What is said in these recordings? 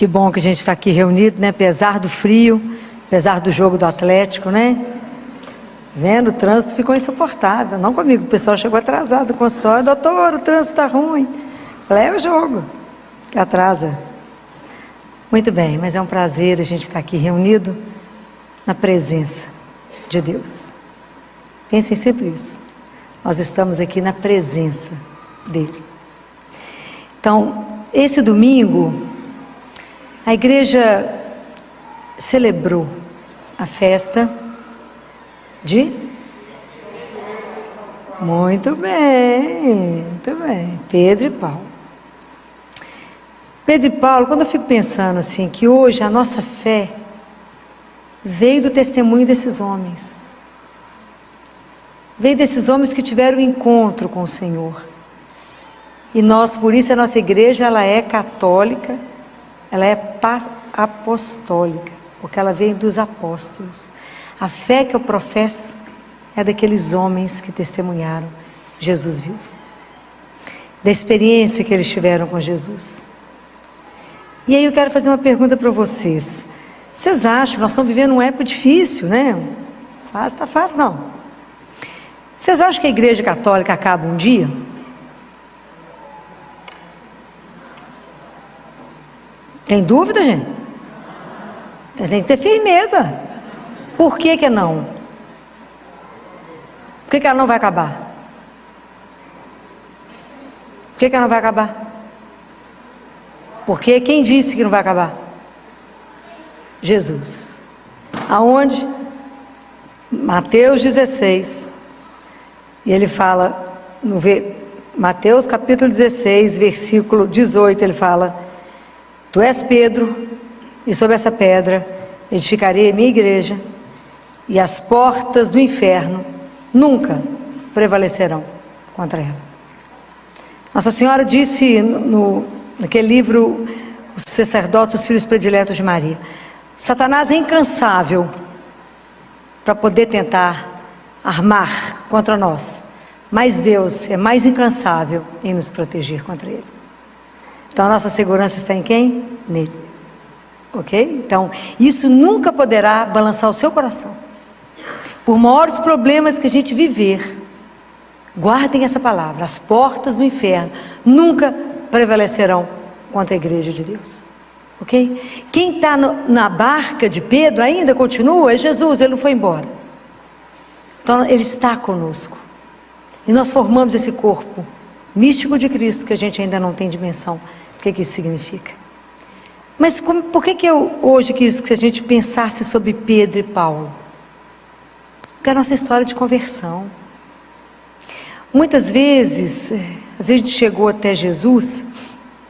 Que bom que a gente está aqui reunido, né? Apesar do frio, apesar do jogo do Atlético, né? Vendo, o trânsito ficou insuportável. Não comigo, o pessoal chegou atrasado do consultório. Doutor, o trânsito está ruim. Falei, é o jogo que atrasa. Muito bem, mas é um prazer a gente estar aqui reunido na presença de Deus. Pensem sempre isso. Nós estamos aqui na presença dEle. Então, esse domingo, a igreja celebrou a festa de... Muito bem, Pedro e Paulo. Pedro e Paulo, quando eu fico pensando assim, que hoje a nossa fé veio do testemunho desses homens. Veio desses homens que tiveram um encontro com o Senhor. E nós, por isso a nossa igreja, ela é católica, ela é apostólica, porque ela veio dos apóstolos. A fé que eu professo é daqueles homens que testemunharam Jesus vivo, da experiência que eles tiveram com Jesus. E aí eu quero fazer uma pergunta para vocês. Vocês acham, nós estamos vivendo uma época difícil, né? Está fácil não. Vocês acham que a igreja católica acaba um dia? Tem dúvida, gente? Tem que ter firmeza. Por que que não? Por que ela não vai acabar? Por que ela não vai acabar? Porque quem disse que não vai acabar? Jesus. Aonde? Mateus 16. E ele fala, Mateus capítulo 16, versículo 18, ele fala: Tu és Pedro, e sobre essa pedra edificarei a minha igreja, e as portas do inferno nunca prevalecerão contra ela. Nossa Senhora disse naquele livro, Os Sacerdotes, os Filhos Prediletos de Maria: Satanás é incansável para poder tentar armar contra nós, mas Deus é mais incansável em nos proteger contra ele. Então a nossa segurança está em quem? Nele. Ok? Então isso nunca poderá balançar o seu coração. Por maiores problemas que a gente viver, guardem essa palavra: as portas do inferno nunca prevalecerão contra a igreja de Deus. Ok? Quem está na barca de Pedro ainda continua é Jesus, ele não foi embora. Então ele está conosco. E nós formamos esse corpo místico de Cristo que a gente ainda não tem dimensão do que isso significa. Mas por que eu hoje quis que a gente pensasse sobre Pedro e Paulo? Porque é a nossa história de conversão. Muitas vezes a gente chegou até Jesus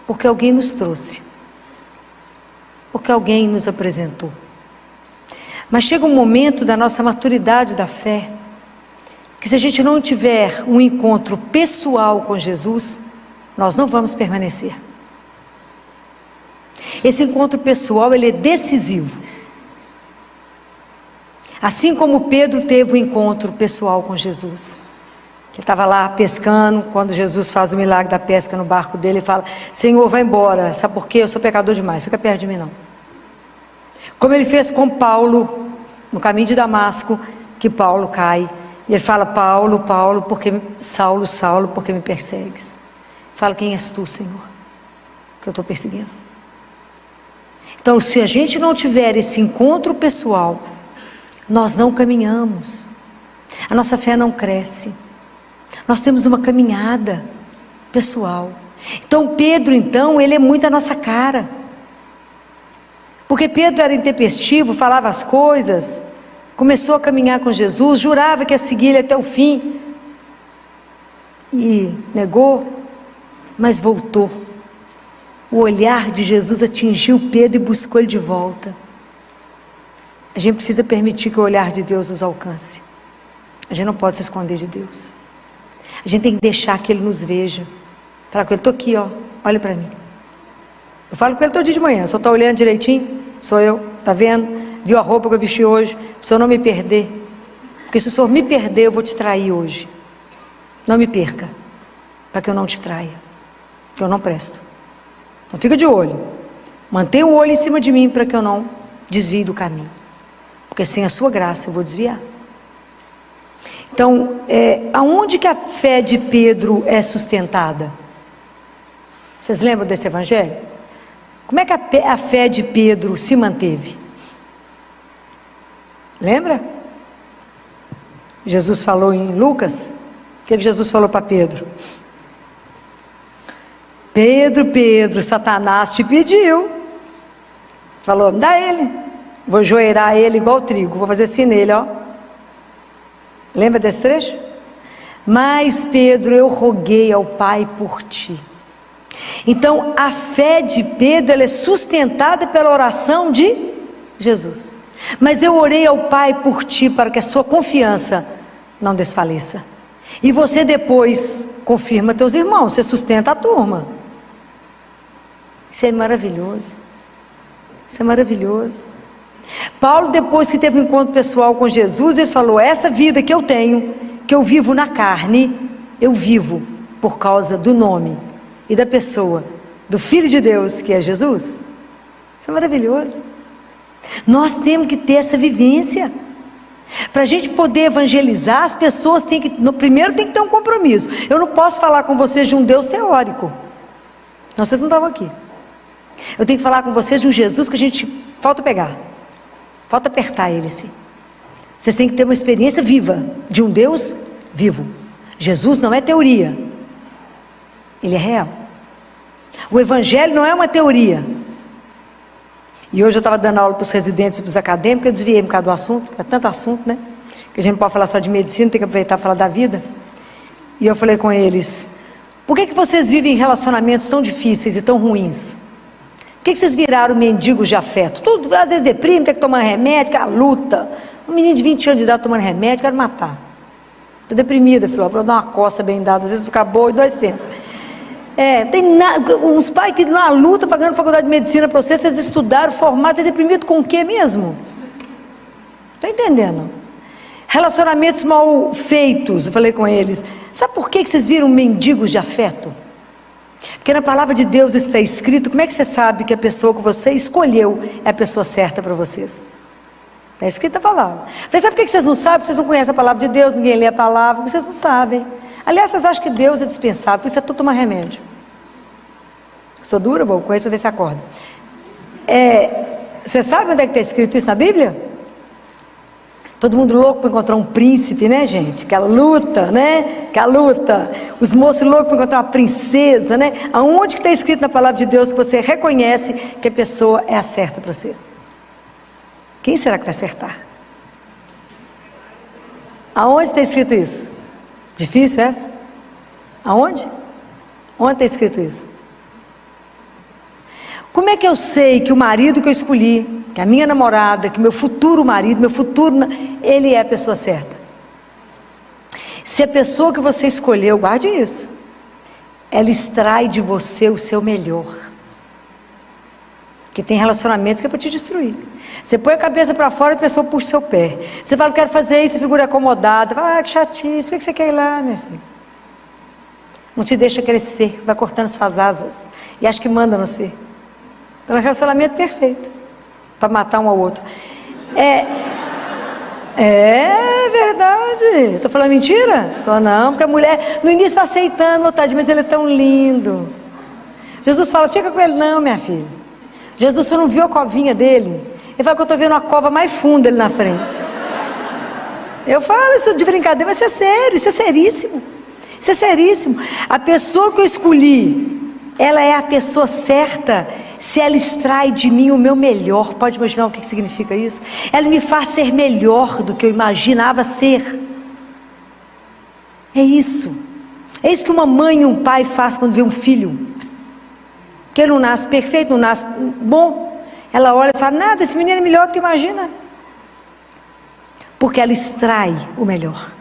porque alguém nos trouxe, porque alguém nos apresentou. Mas chega um momento da nossa maturidade da fé, que se a gente não tiver um encontro pessoal com Jesus, nós não vamos permanecer. Esse encontro pessoal, ele é decisivo. Assim como Pedro teve um encontro pessoal com Jesus, que estava lá pescando, quando Jesus faz o milagre da pesca no barco dele, ele fala: Senhor, vai embora, sabe por quê? Eu sou pecador demais, fica perto de mim não. Como ele fez com Paulo, no caminho de Damasco, que Paulo cai, e ele fala: Paulo, Paulo, Saulo, Saulo, por que me persegues? Fala: quem és tu, Senhor, que eu estou perseguindo? Então, se a gente não tiver esse encontro pessoal, nós não caminhamos, a nossa fé não cresce. Nós temos uma caminhada pessoal. Então Pedro, ele é muito a nossa cara, porque Pedro era intempestivo, falava as coisas, começou a caminhar com Jesus, jurava que ia seguir ele até o fim, e negou, mas voltou. O olhar de Jesus atingiu Pedro e buscou ele de volta. A gente precisa permitir que o olhar de Deus nos alcance. A gente não pode se esconder de Deus. A gente tem que deixar que Ele nos veja. Fala com Ele: estou aqui, ó, olha para mim. Eu falo com Ele todo dia de manhã: o senhor está olhando direitinho? Sou eu, está vendo? Viu a roupa que eu vesti hoje? Para o senhor não me perder. Porque se o senhor me perder, eu vou te trair hoje. Não me perca, para que eu não te traia, que eu não presto. Então fica de olho. Mantenha o olho em cima de mim para que eu não desvie do caminho. Porque sem a sua graça eu vou desviar. Então, aonde que a fé de Pedro é sustentada? Vocês lembram desse evangelho? Como é que a fé de Pedro se manteve? Lembra? Jesus falou em Lucas. O que Jesus falou para Pedro? Pedro, Pedro, Satanás te pediu. Falou, dá ele. Vou joeirar ele igual trigo. Vou fazer assim nele, ó. Lembra desse trecho? Mas Pedro, eu roguei ao Pai por ti. Então a fé de Pedro, ela é sustentada pela oração de Jesus. Mas eu orei ao Pai por ti, para que a sua confiança não desfaleça. E você depois confirma teus irmãos, você sustenta a turma. Isso é maravilhoso. Isso é maravilhoso. Paulo, depois que teve um encontro pessoal com Jesus, ele falou, essa vida que eu tenho, que eu vivo na carne, eu vivo por causa do nome e da pessoa do Filho de Deus, que é Jesus. Isso é maravilhoso. Nós temos que ter essa vivência. Para a gente poder evangelizar, as pessoas têm que, primeiro tem que ter um compromisso. Eu não posso falar com vocês de um Deus teórico. Não, vocês não estavam aqui. Eu tenho que falar com vocês de um Jesus que a gente falta pegar. Falta apertar ele assim. Vocês têm que ter uma experiência viva de um Deus vivo. Jesus não é teoria. Ele é real. O Evangelho não é uma teoria. E hoje eu estava dando aula para os residentes e para os acadêmicos, eu desviei um bocado do assunto, porque é tanto assunto, né? Que a gente não pode falar só de medicina, tem que aproveitar para falar da vida. E eu falei com eles, por que vocês vivem relacionamentos tão difíceis e tão ruins? Por que vocês viraram mendigos de afeto? Tudo, às vezes deprime, tem que tomar remédio, que é a luta. Um menino de 20 anos de idade tomando remédio, quero matar. Estou deprimida, filho, vou dar uma coça bem dada, às vezes fica boa em 2 tempos. Uns pais que lá lutam, pagando faculdade de medicina para vocês estudaram, formaram, está deprimido com o quê mesmo? Estou entendendo. Relacionamentos mal feitos, eu falei com eles, sabe por que vocês viram mendigos de afeto? Porque na palavra de Deus está escrito, como é que você sabe que a pessoa que você escolheu é a pessoa certa para vocês? Está escrito a palavra. Mas sabe por que vocês não sabem? Porque vocês não conhecem a palavra de Deus, ninguém lê a palavra, vocês não sabem. Aliás, vocês acham que Deus é dispensável, por isso é tudo tomar remédio. Sou dura, vou com isso para ver se acorda. Você sabe onde é que está escrito isso na Bíblia? Todo mundo louco para encontrar um príncipe, né, gente? Aquela luta, né? Aquela luta. Os moços loucos para encontrar uma princesa, né? Aonde que está escrito na palavra de Deus que você reconhece que a pessoa é a certa para vocês? Quem será que vai acertar? Aonde está escrito isso? Difícil essa? Aonde? Onde está escrito isso? Como é que eu sei que o marido que eu escolhi, que a minha namorada, que meu futuro marido, ele é a pessoa certa? Se a pessoa que você escolheu, guarde isso, ela extrai de você o seu melhor. Porque tem relacionamentos que é para te destruir. Você põe a cabeça para fora e a pessoa puxa o seu pé. Você fala, quero fazer isso, figura acomodada. Fala, que chatice, por que você quer ir lá, minha filha? Não te deixa crescer, vai cortando suas asas. E acha que manda no ser. Então é um relacionamento perfeito para matar um ao outro. É verdade. Estou falando mentira? Estou não, porque a mulher no início vai aceitando, tadinho, mas ele é tão lindo. Jesus fala, fica com ele não, minha filha. Jesus, você não viu a covinha dele? Ele fala que eu estou vendo uma cova mais funda ali na frente. Eu falo isso de brincadeira, mas isso é sério, isso é seríssimo. Isso é seríssimo. A pessoa que eu escolhi, ela é a pessoa certa se ela extrai de mim o meu melhor. Pode imaginar o que significa isso? Ela me faz ser melhor do que eu imaginava ser. É isso. É isso que uma mãe e um pai faz quando vê um filho. Que ele não nasce perfeito, não nasce bom. Ela olha e fala, nada, esse menino é melhor do que imagina. Porque ela extrai o melhor.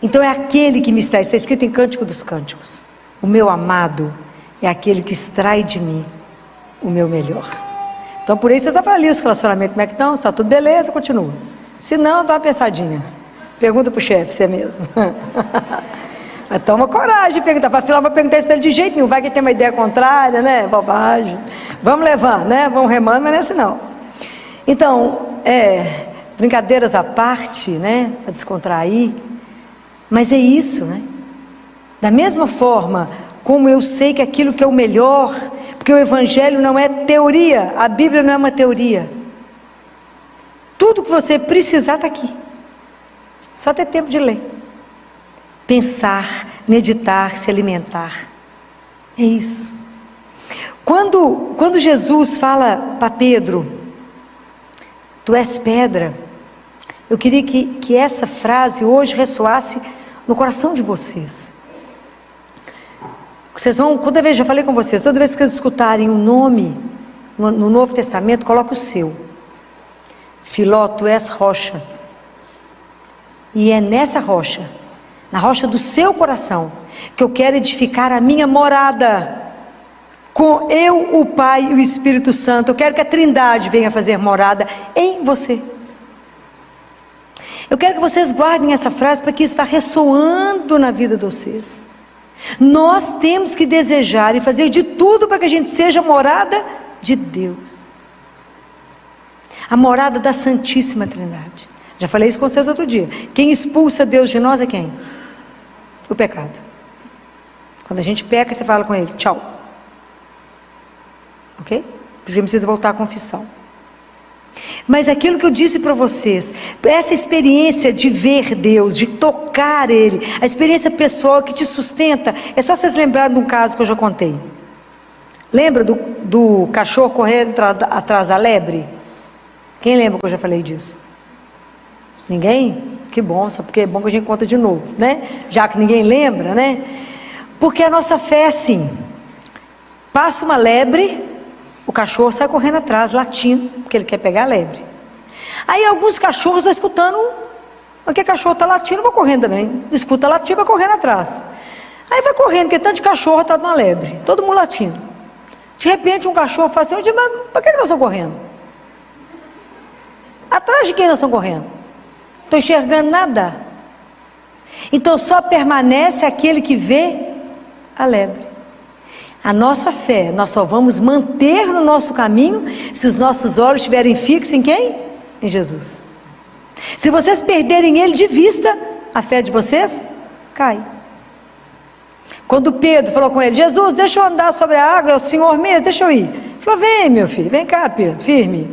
Então é aquele que me extrai. Está escrito em Cântico dos Cânticos. O meu amado é aquele que extrai de mim o meu melhor. Então por isso vocês avaliam os relacionamentos, como é que estão? Está tudo beleza? Continua. Se não, dá uma pensadinha. Pergunta para o chefe, se é mesmo. Mas toma coragem de perguntar. Afinal, não vou perguntar isso para ele de jeito nenhum. Vai que tem uma ideia contrária, né? Bobagem. Vamos levando, né? Vamos remando, mas não é assim não. Então, brincadeiras à parte, né? Para descontrair. Mas é isso, né? Da mesma forma como eu sei que aquilo que é o melhor, porque o Evangelho não é teoria, a Bíblia não é uma teoria. Tudo que você precisar está aqui. Só ter tempo de ler. Pensar, meditar, se alimentar. É isso. Quando Jesus fala para Pedro, tu és pedra, eu queria que essa frase hoje ressoasse no coração de vocês. Vocês vão, toda vez, já falei com vocês, toda vez que vocês escutarem um nome no Novo Testamento, coloca o seu. Filó, tu és rocha. E é nessa rocha, na rocha do seu coração, que eu quero edificar a minha morada, com eu, o Pai e o Espírito Santo. Eu quero que a Trindade venha fazer morada em você. Eu quero que vocês guardem essa frase, para que isso vá ressoando na vida de vocês. Nós temos que desejar e fazer de tudo para que a gente seja morada de Deus, a morada da Santíssima Trindade. Já falei isso com vocês outro dia. Quem expulsa Deus de nós é quem? O pecado. Quando a gente peca, você fala com ele, tchau. Ok? Porque a gente precisa voltar à confissão. Mas aquilo que eu disse para vocês, essa experiência de ver Deus, de tocar Ele, a experiência pessoal que te sustenta, é só vocês lembrarem de um caso que eu já contei. Lembra do cachorro correndo atrás da lebre? Quem lembra que eu já falei disso? Ninguém? Que bom, só porque é bom que a gente conta de novo, né? Já que ninguém lembra, né? Porque a nossa fé é assim: passa uma lebre, o cachorro sai correndo atrás, latindo, porque ele quer pegar a lebre. Aí alguns cachorros vão escutando, porque cachorro está latindo, vou correndo também. Escuta latir, vai correndo atrás. Aí vai correndo, porque tanto de cachorro atrás de uma lebre, todo mundo latindo. De repente um cachorro fala assim, mas para que nós estamos correndo? Atrás de quem nós estamos correndo? Não estou enxergando nada. Então só permanece aquele que vê a lebre. A nossa fé, nós só vamos manter no nosso caminho se os nossos olhos estiverem fixos em quem? Em Jesus. Se vocês perderem Ele de vista, a fé de vocês cai. Quando Pedro falou com ele, Jesus, deixa eu andar sobre a água, é o Senhor mesmo, deixa eu ir. Ele falou, vem meu filho, vem cá Pedro, firme.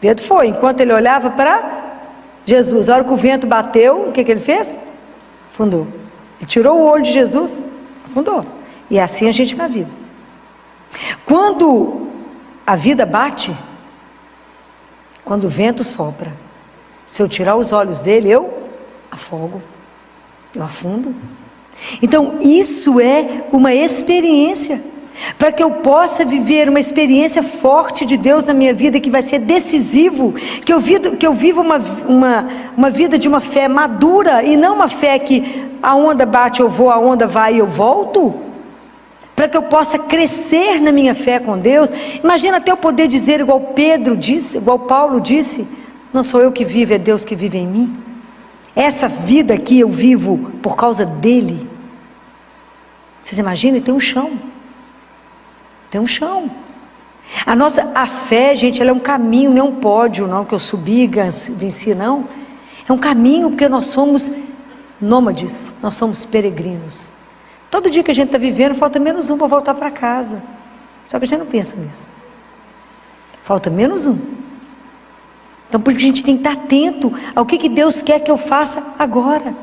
Pedro foi, enquanto ele olhava para Jesus, a hora que o vento bateu, o que ele fez? Afundou. Ele tirou o olho de Jesus, afundou. E é assim a gente na vida. Quando a vida bate, quando o vento sopra, se eu tirar os olhos dele, eu afogo, eu afundo. Então isso é uma experiência, para que eu possa viver uma experiência forte de Deus na minha vida, que vai ser decisivo, que eu viva uma vida de uma fé madura, e não uma fé que a onda bate eu vou, a onda vai eu volto, para que eu possa crescer na minha fé com Deus. Imagina até eu poder dizer igual Pedro disse, igual Paulo disse, não sou eu que vivo, é Deus que vive em mim. Essa vida aqui eu vivo por causa dele. Vocês imaginam? Tem um chão. Tem um chão. A fé, gente, ela é um caminho, não é um pódio, não, que eu subi e venci, não. É um caminho, porque nós somos nômades, nós somos peregrinos. Todo dia que a gente está vivendo, falta menos um para voltar para casa. Só que a gente não pensa nisso. Falta menos um. Então por isso que a gente tem que estar atento ao que Deus quer que eu faça agora,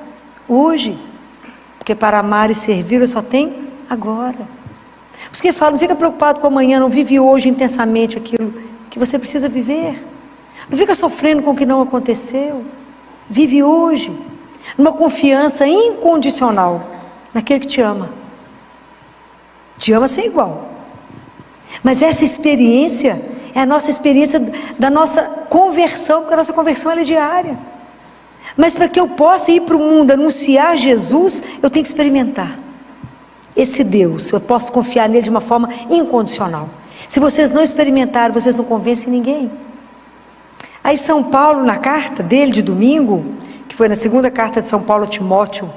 hoje. Porque para amar e servir eu só tenho agora. Por isso que fala, não fica preocupado com amanhã, não vive hoje intensamente aquilo que você precisa viver. Não fica sofrendo com o que não aconteceu. Vive hoje, numa confiança incondicional naquele que te ama. Te ama sem igual. Mas essa experiência é a nossa experiência da nossa conversão, porque a nossa conversão ela é diária. Mas para que eu possa ir para o mundo anunciar Jesus, eu tenho que experimentar esse Deus. Eu posso confiar nele de uma forma incondicional. Se vocês não experimentarem, vocês não convencem ninguém. Aí São Paulo, na carta dele de domingo, que foi na segunda carta de São Paulo a Timóteo,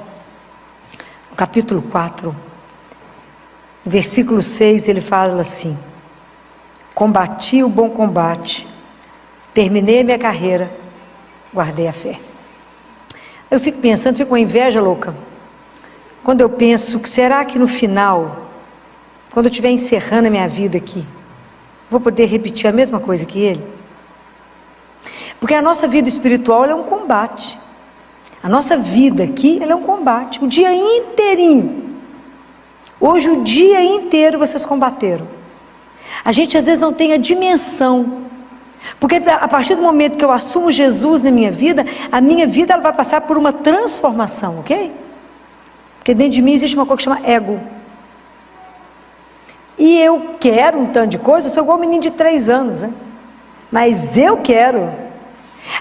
no capítulo 4, no versículo 6, ele fala assim: combati o bom combate, terminei a minha carreira, guardei a fé. Eu fico pensando, fico com uma inveja louca, quando eu penso que será que no final, quando eu estiver encerrando a minha vida aqui, vou poder repetir a mesma coisa que ele? Porque a nossa vida espiritual é um combate. A nossa vida aqui, ela é um combate, o dia inteirinho. Hoje o dia inteiro vocês combateram. A gente às vezes não tem a dimensão, porque a partir do momento que eu assumo Jesus na minha vida, a minha vida ela vai passar por uma transformação, ok? Porque dentro de mim existe uma coisa que chama ego. E eu quero um tanto de coisa, eu sou igual um menino de 3 anos, né? Mas eu quero,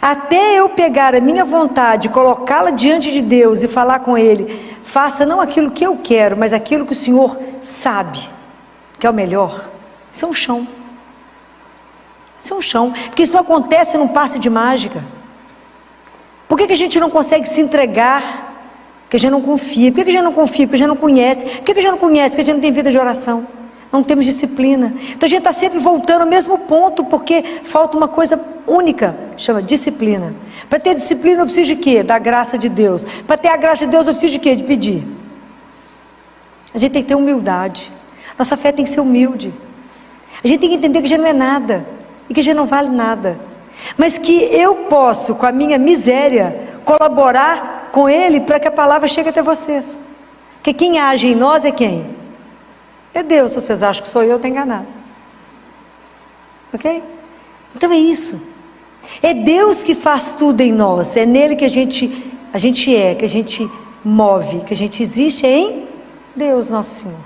até eu pegar a minha vontade, colocá-la diante de Deus e falar com Ele, faça não aquilo que eu quero, mas aquilo que o Senhor sabe, que é o melhor. Isso é um chão. Isso é um chão, porque isso não acontece num passe de mágica. Por que a gente não consegue se entregar? Porque a gente não confia. Por que a gente não confia? Porque a gente não conhece. Por que a gente não conhece? Porque a gente não tem vida de oração. Não temos disciplina. Então a gente está sempre voltando ao mesmo ponto, porque falta uma coisa única, chama disciplina. Para ter disciplina eu preciso de quê? Da graça de Deus. Para ter a graça de Deus eu preciso de quê? De pedir. A gente tem que ter humildade. Nossa fé tem que ser humilde. A gente tem que entender que a gente não é nada, e que a gente não vale nada, mas que eu posso, com a minha miséria, colaborar com Ele, para que a palavra chegue até vocês. Porque quem age em nós é quem? É Deus. Se vocês acham que sou eu, estou enganado. Ok? Então é isso. É Deus que faz tudo em nós. É nele que a gente é, que a gente move, que a gente existe, é em Deus nosso Senhor.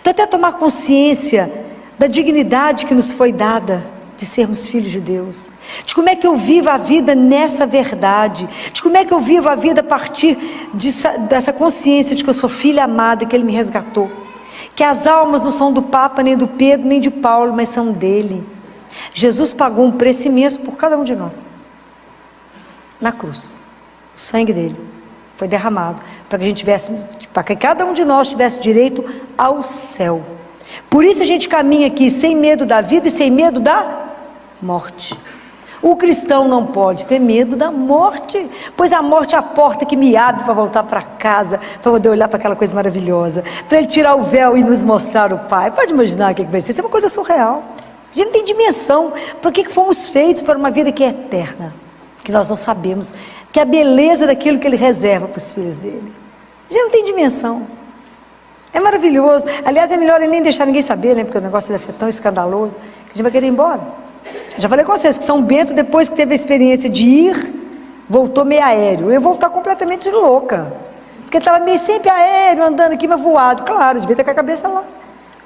Então até tomar consciência da dignidade que nos foi dada de sermos filhos de Deus, de como é que eu vivo a vida nessa verdade, de como é que eu vivo a vida a partir dessa consciência de que eu sou filha amada, que Ele me resgatou, que as almas não são do Papa, nem do Pedro, nem de Paulo, mas são dele. Jesus pagou um preço imenso por cada um de nós, na cruz. O sangue dele foi derramado para que cada um de nós tivesse direito ao céu. Por isso a gente caminha aqui sem medo da vida e sem medo da morte. O cristão não pode ter medo da morte, pois a morte é a porta que me abre para voltar para casa, para poder olhar para aquela coisa maravilhosa, para Ele tirar o véu e nos mostrar o Pai. Pode imaginar o que vai ser? Isso é uma coisa surreal. A gente não tem dimensão para que fomos feitos para uma vida que é eterna, que nós não sabemos, que é a beleza daquilo que Ele reserva para os filhos dele. A gente não tem dimensão. É maravilhoso. Aliás, é melhor ele nem deixar ninguém saber, né? Porque o negócio deve ser tão escandaloso que a gente vai querer ir embora. Já falei com vocês que São Bento, depois que teve a experiência de ir, voltou meio aéreo. Eu ia voltar completamente louca. Diz que ele estava meio sempre aéreo, andando aqui, mas voado. Claro, devia ter com a cabeça lá.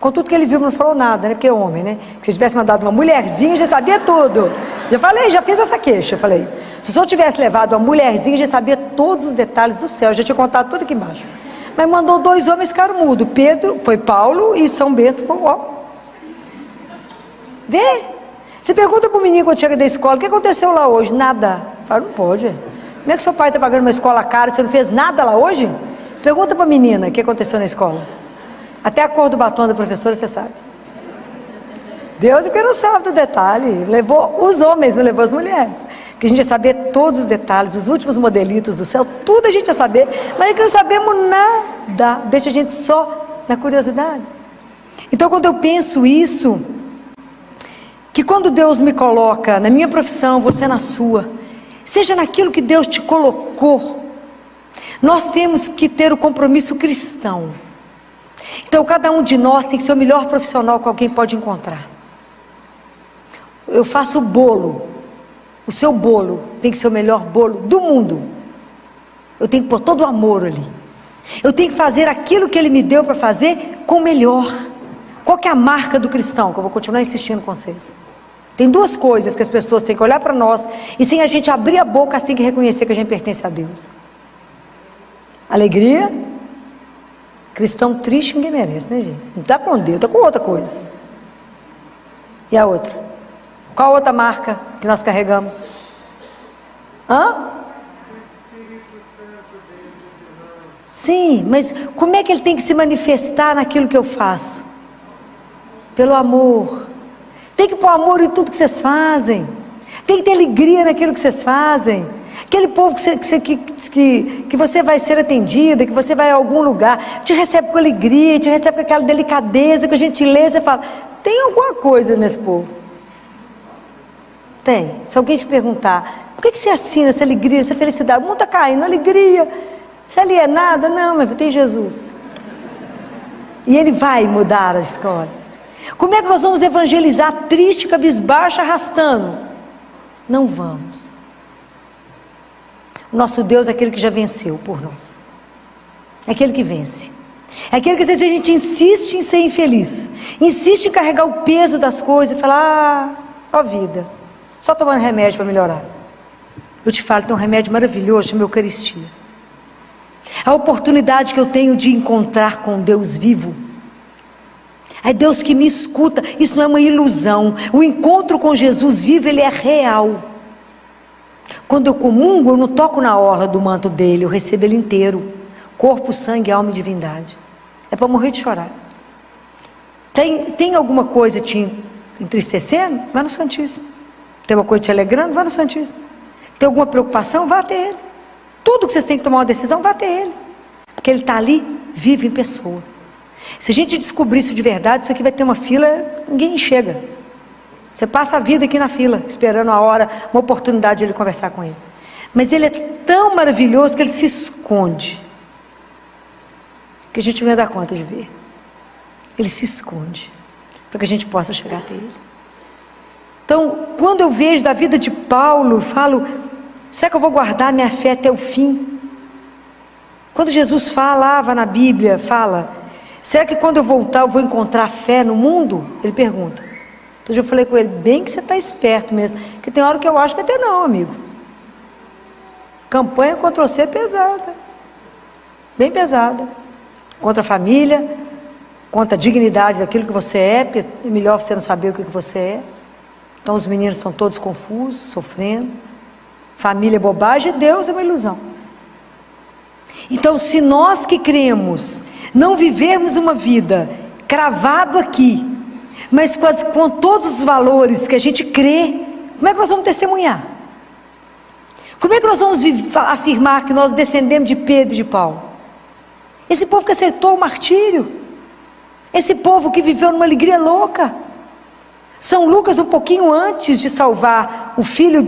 Com tudo que ele viu, não falou nada, né? Porque é homem, né? Que se tivesse mandado uma mulherzinha, já sabia tudo. Já falei, já fiz essa queixa. Eu falei, se o senhor tivesse levado uma mulherzinha, já sabia todos os detalhes do céu. Já tinha contado tudo aqui embaixo. Mas mandou 2 homens, ficaram mudo. Pedro, foi Paulo, e São Bento, ó. Vê? Você pergunta para o menino quando chega da escola, o que aconteceu lá hoje? Nada. Fala, não pode. Como é que seu pai está pagando uma escola cara, você não fez nada lá hoje? Pergunta para a menina o que aconteceu na escola. Até a cor do batom da professora você sabe. Deus é que não sabe do detalhe. Levou os homens, não levou as mulheres. Que a gente ia saber todos os detalhes, os últimos modelitos do céu, tudo a gente ia saber, mas é que não sabemos nada. Deixa a gente só na curiosidade. Então quando eu penso isso, que quando Deus me coloca na minha profissão, você na sua, seja naquilo que Deus te colocou, nós temos que ter o compromisso cristão. Então cada um de nós tem que ser o melhor profissional que alguém pode encontrar. Eu faço o bolo, o seu bolo tem que ser o melhor bolo do mundo. Eu tenho que pôr todo o amor ali. Eu tenho que fazer aquilo que Ele me deu para fazer com o melhor. Qual que é a marca do cristão? Que eu vou continuar insistindo com vocês. Tem 2 coisas que as pessoas têm que olhar para nós, e sem a gente abrir a boca, elas têm que reconhecer que a gente pertence a Deus. Alegria. Cristão triste ninguém merece, né, gente? Não está com Deus, está com outra coisa. E a outra? Qual a outra marca que nós carregamos? Sim, mas como é que ele tem que se manifestar naquilo que eu faço? Pelo amor. Tem que pôr amor em tudo que vocês fazem. Tem que ter alegria naquilo que vocês fazem. Aquele povo que você vai ser atendida, que você vai a algum lugar, te recebe com alegria, te recebe com aquela delicadeza, com gentileza, e fala, tem alguma coisa nesse povo? Tem. Se alguém te perguntar, por que você assina essa alegria, essa felicidade? O mundo está caindo, alegria. Você é alienada? Não, mas tem Jesus. E Ele vai mudar a escola. Como é que nós vamos evangelizar triste, cabisbaixo, arrastando? Não vamos. O nosso Deus é aquele que já venceu por nós. É aquele que vence. É aquele que às vezes a gente insiste em ser infeliz, insiste em carregar o peso das coisas e falar, ó vida, só tomando remédio para melhorar. Eu te falo, tem um remédio maravilhoso, chama Eucaristia. A oportunidade que eu tenho de encontrar com Deus vivo. É Deus que me escuta, isso não é uma ilusão. O encontro com Jesus vivo, ele é real. Quando eu comungo, eu não toco na orla do manto dele, eu recebo ele inteiro. Corpo, sangue, alma e divindade. É para morrer de chorar. Tem alguma coisa te entristecendo? Vá no Santíssimo. Tem alguma coisa te alegrando? Vá no Santíssimo. Tem alguma preocupação? Vá até ele. Tudo que vocês têm que tomar uma decisão, vá até ele. Porque ele está ali, vive em pessoa. Se a gente descobrir isso de verdade, isso aqui vai ter uma fila, ninguém chega. Você passa a vida aqui na fila, esperando a hora, uma oportunidade de ele conversar com ele. Mas ele é tão maravilhoso que ele se esconde, que a gente não ia dar conta de ver. Ele se esconde, para que a gente possa chegar até ele. Então, quando eu vejo da vida de Paulo, eu falo, será que eu vou guardar minha fé até o fim? Quando Jesus falava na Bíblia, fala, será que quando eu voltar eu vou encontrar fé no mundo? Ele pergunta. Então eu falei com ele, bem que você está esperto mesmo, porque tem hora que eu acho que até não, amigo. Campanha contra você é pesada, bem pesada, contra a família, contra a dignidade daquilo que você é, porque é melhor você não saber o que você é. Então os meninos estão todos confusos, sofrendo, família é bobagem, Deus é uma ilusão. Então se nós que cremos, não vivermos uma vida cravado aqui, mas com todos os valores que a gente crê, como é que nós vamos testemunhar? Como é que nós vamos afirmar que nós descendemos de Pedro e de Paulo? Esse povo que aceitou o martírio, esse povo que viveu numa alegria louca. São Lucas, um pouquinho antes de salvar o filho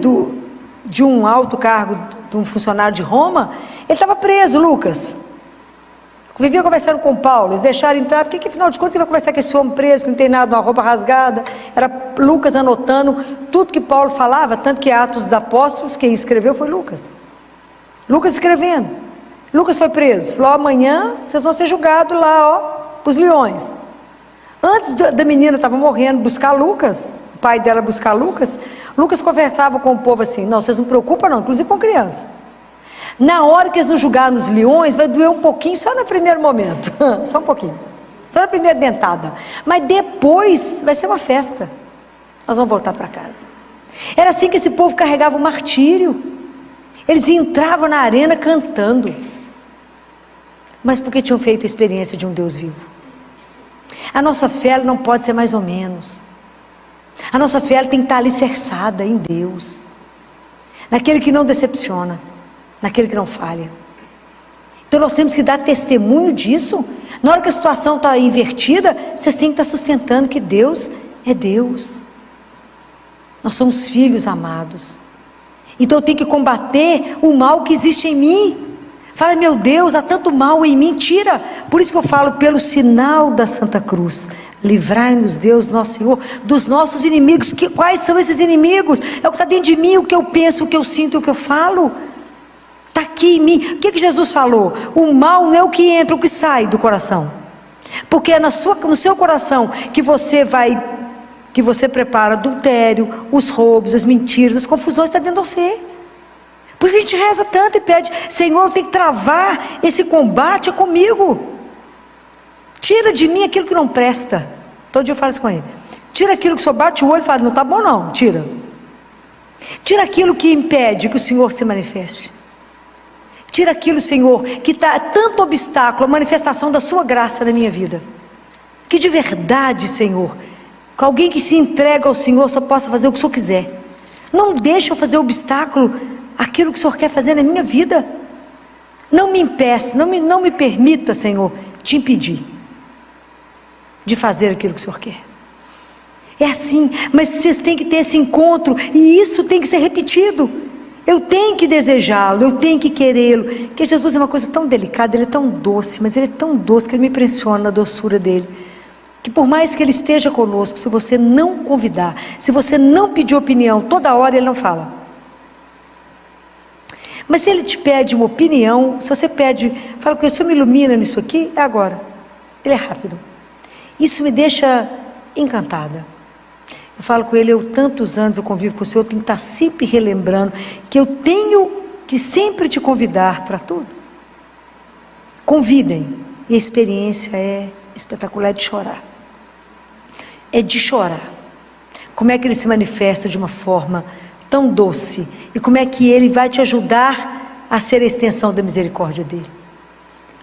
de um alto cargo, de um funcionário de Roma, ele estava preso, Lucas. Vivia conversando com Paulo, eles deixaram entrar, porque afinal de contas ele vai conversar com esse homem preso, que não tem nada, uma roupa rasgada. Era Lucas anotando tudo que Paulo falava, tanto que Atos dos Apóstolos, quem escreveu foi Lucas. Lucas escrevendo. Lucas foi preso, falou, amanhã vocês vão ser julgados lá, ó, para os leões. Antes da menina estava morrendo, buscar Lucas, o pai dela buscar Lucas, Lucas conversava com o povo assim, não, vocês não preocupam não, inclusive com criança. Na hora que eles nos julgarem nos leões, vai doer um pouquinho, só no primeiro momento, só um pouquinho, só na primeira dentada, mas depois vai ser uma festa, nós vamos voltar para casa. Era assim que esse povo carregava o martírio, eles entravam na arena cantando, mas porque tinham feito a experiência de um Deus vivo. A nossa fé não pode ser mais ou menos, a nossa fé tem que estar alicerçada em Deus, naquele que não decepciona, naquele que não falha. Então nós temos que dar testemunho disso. Na hora que a situação está invertida, vocês têm que estar sustentando que Deus é Deus. Nós somos filhos amados. Então eu tenho que combater o mal que existe em mim. Fala, meu Deus, há tanto mal em mim, tira. Por isso que eu falo, pelo sinal da Santa Cruz, livrai-nos Deus, nosso Senhor, dos nossos inimigos. Quais são esses inimigos? É o que está dentro de mim, o que eu penso, o que eu sinto, o que eu falo. Está aqui em mim. O que Jesus falou? O mal não é o que entra, o que sai do coração. Porque é no seu coração que você prepara adultério, os roubos, as mentiras, as confusões, está dentro de você. Por isso a gente reza tanto e pede, Senhor, tem que travar esse combate é comigo. Tira de mim aquilo que não presta. Todo dia eu falo isso com ele. Tira aquilo que o Senhor bate o olho e fala, não está bom não, tira. Tira aquilo que impede que o Senhor se manifeste. Tira aquilo, Senhor, que está tanto obstáculo, a manifestação da sua graça na minha vida. Que de verdade, Senhor, que alguém que se entrega ao Senhor só possa fazer o que o Senhor quiser. Não deixa eu fazer obstáculo àquilo que o Senhor quer fazer na minha vida. Não me impeça, não me permita, Senhor, te impedir de fazer aquilo que o Senhor quer. É assim, mas vocês têm que ter esse encontro, e isso tem que ser repetido. Eu tenho que desejá-lo, eu tenho que querê-lo, porque Jesus é uma coisa tão delicada, ele é tão doce, mas ele é tão doce que ele me impressiona a doçura dele, que por mais que ele esteja conosco, se você não convidar, se você não pedir opinião, toda hora ele não fala. Mas se ele te pede uma opinião, se você pede, fala com ele, o Senhor me ilumina nisso aqui, é agora. Ele é rápido. Isso me deixa encantada. Eu falo com ele, eu tantos anos eu convivo com o Senhor, eu tenho que estar sempre relembrando que eu tenho que sempre te convidar para tudo. Convidem. E a experiência é espetacular, é de chorar. É de chorar. Como é que ele se manifesta de uma forma tão doce, e como é que ele vai te ajudar a ser a extensão da misericórdia dele.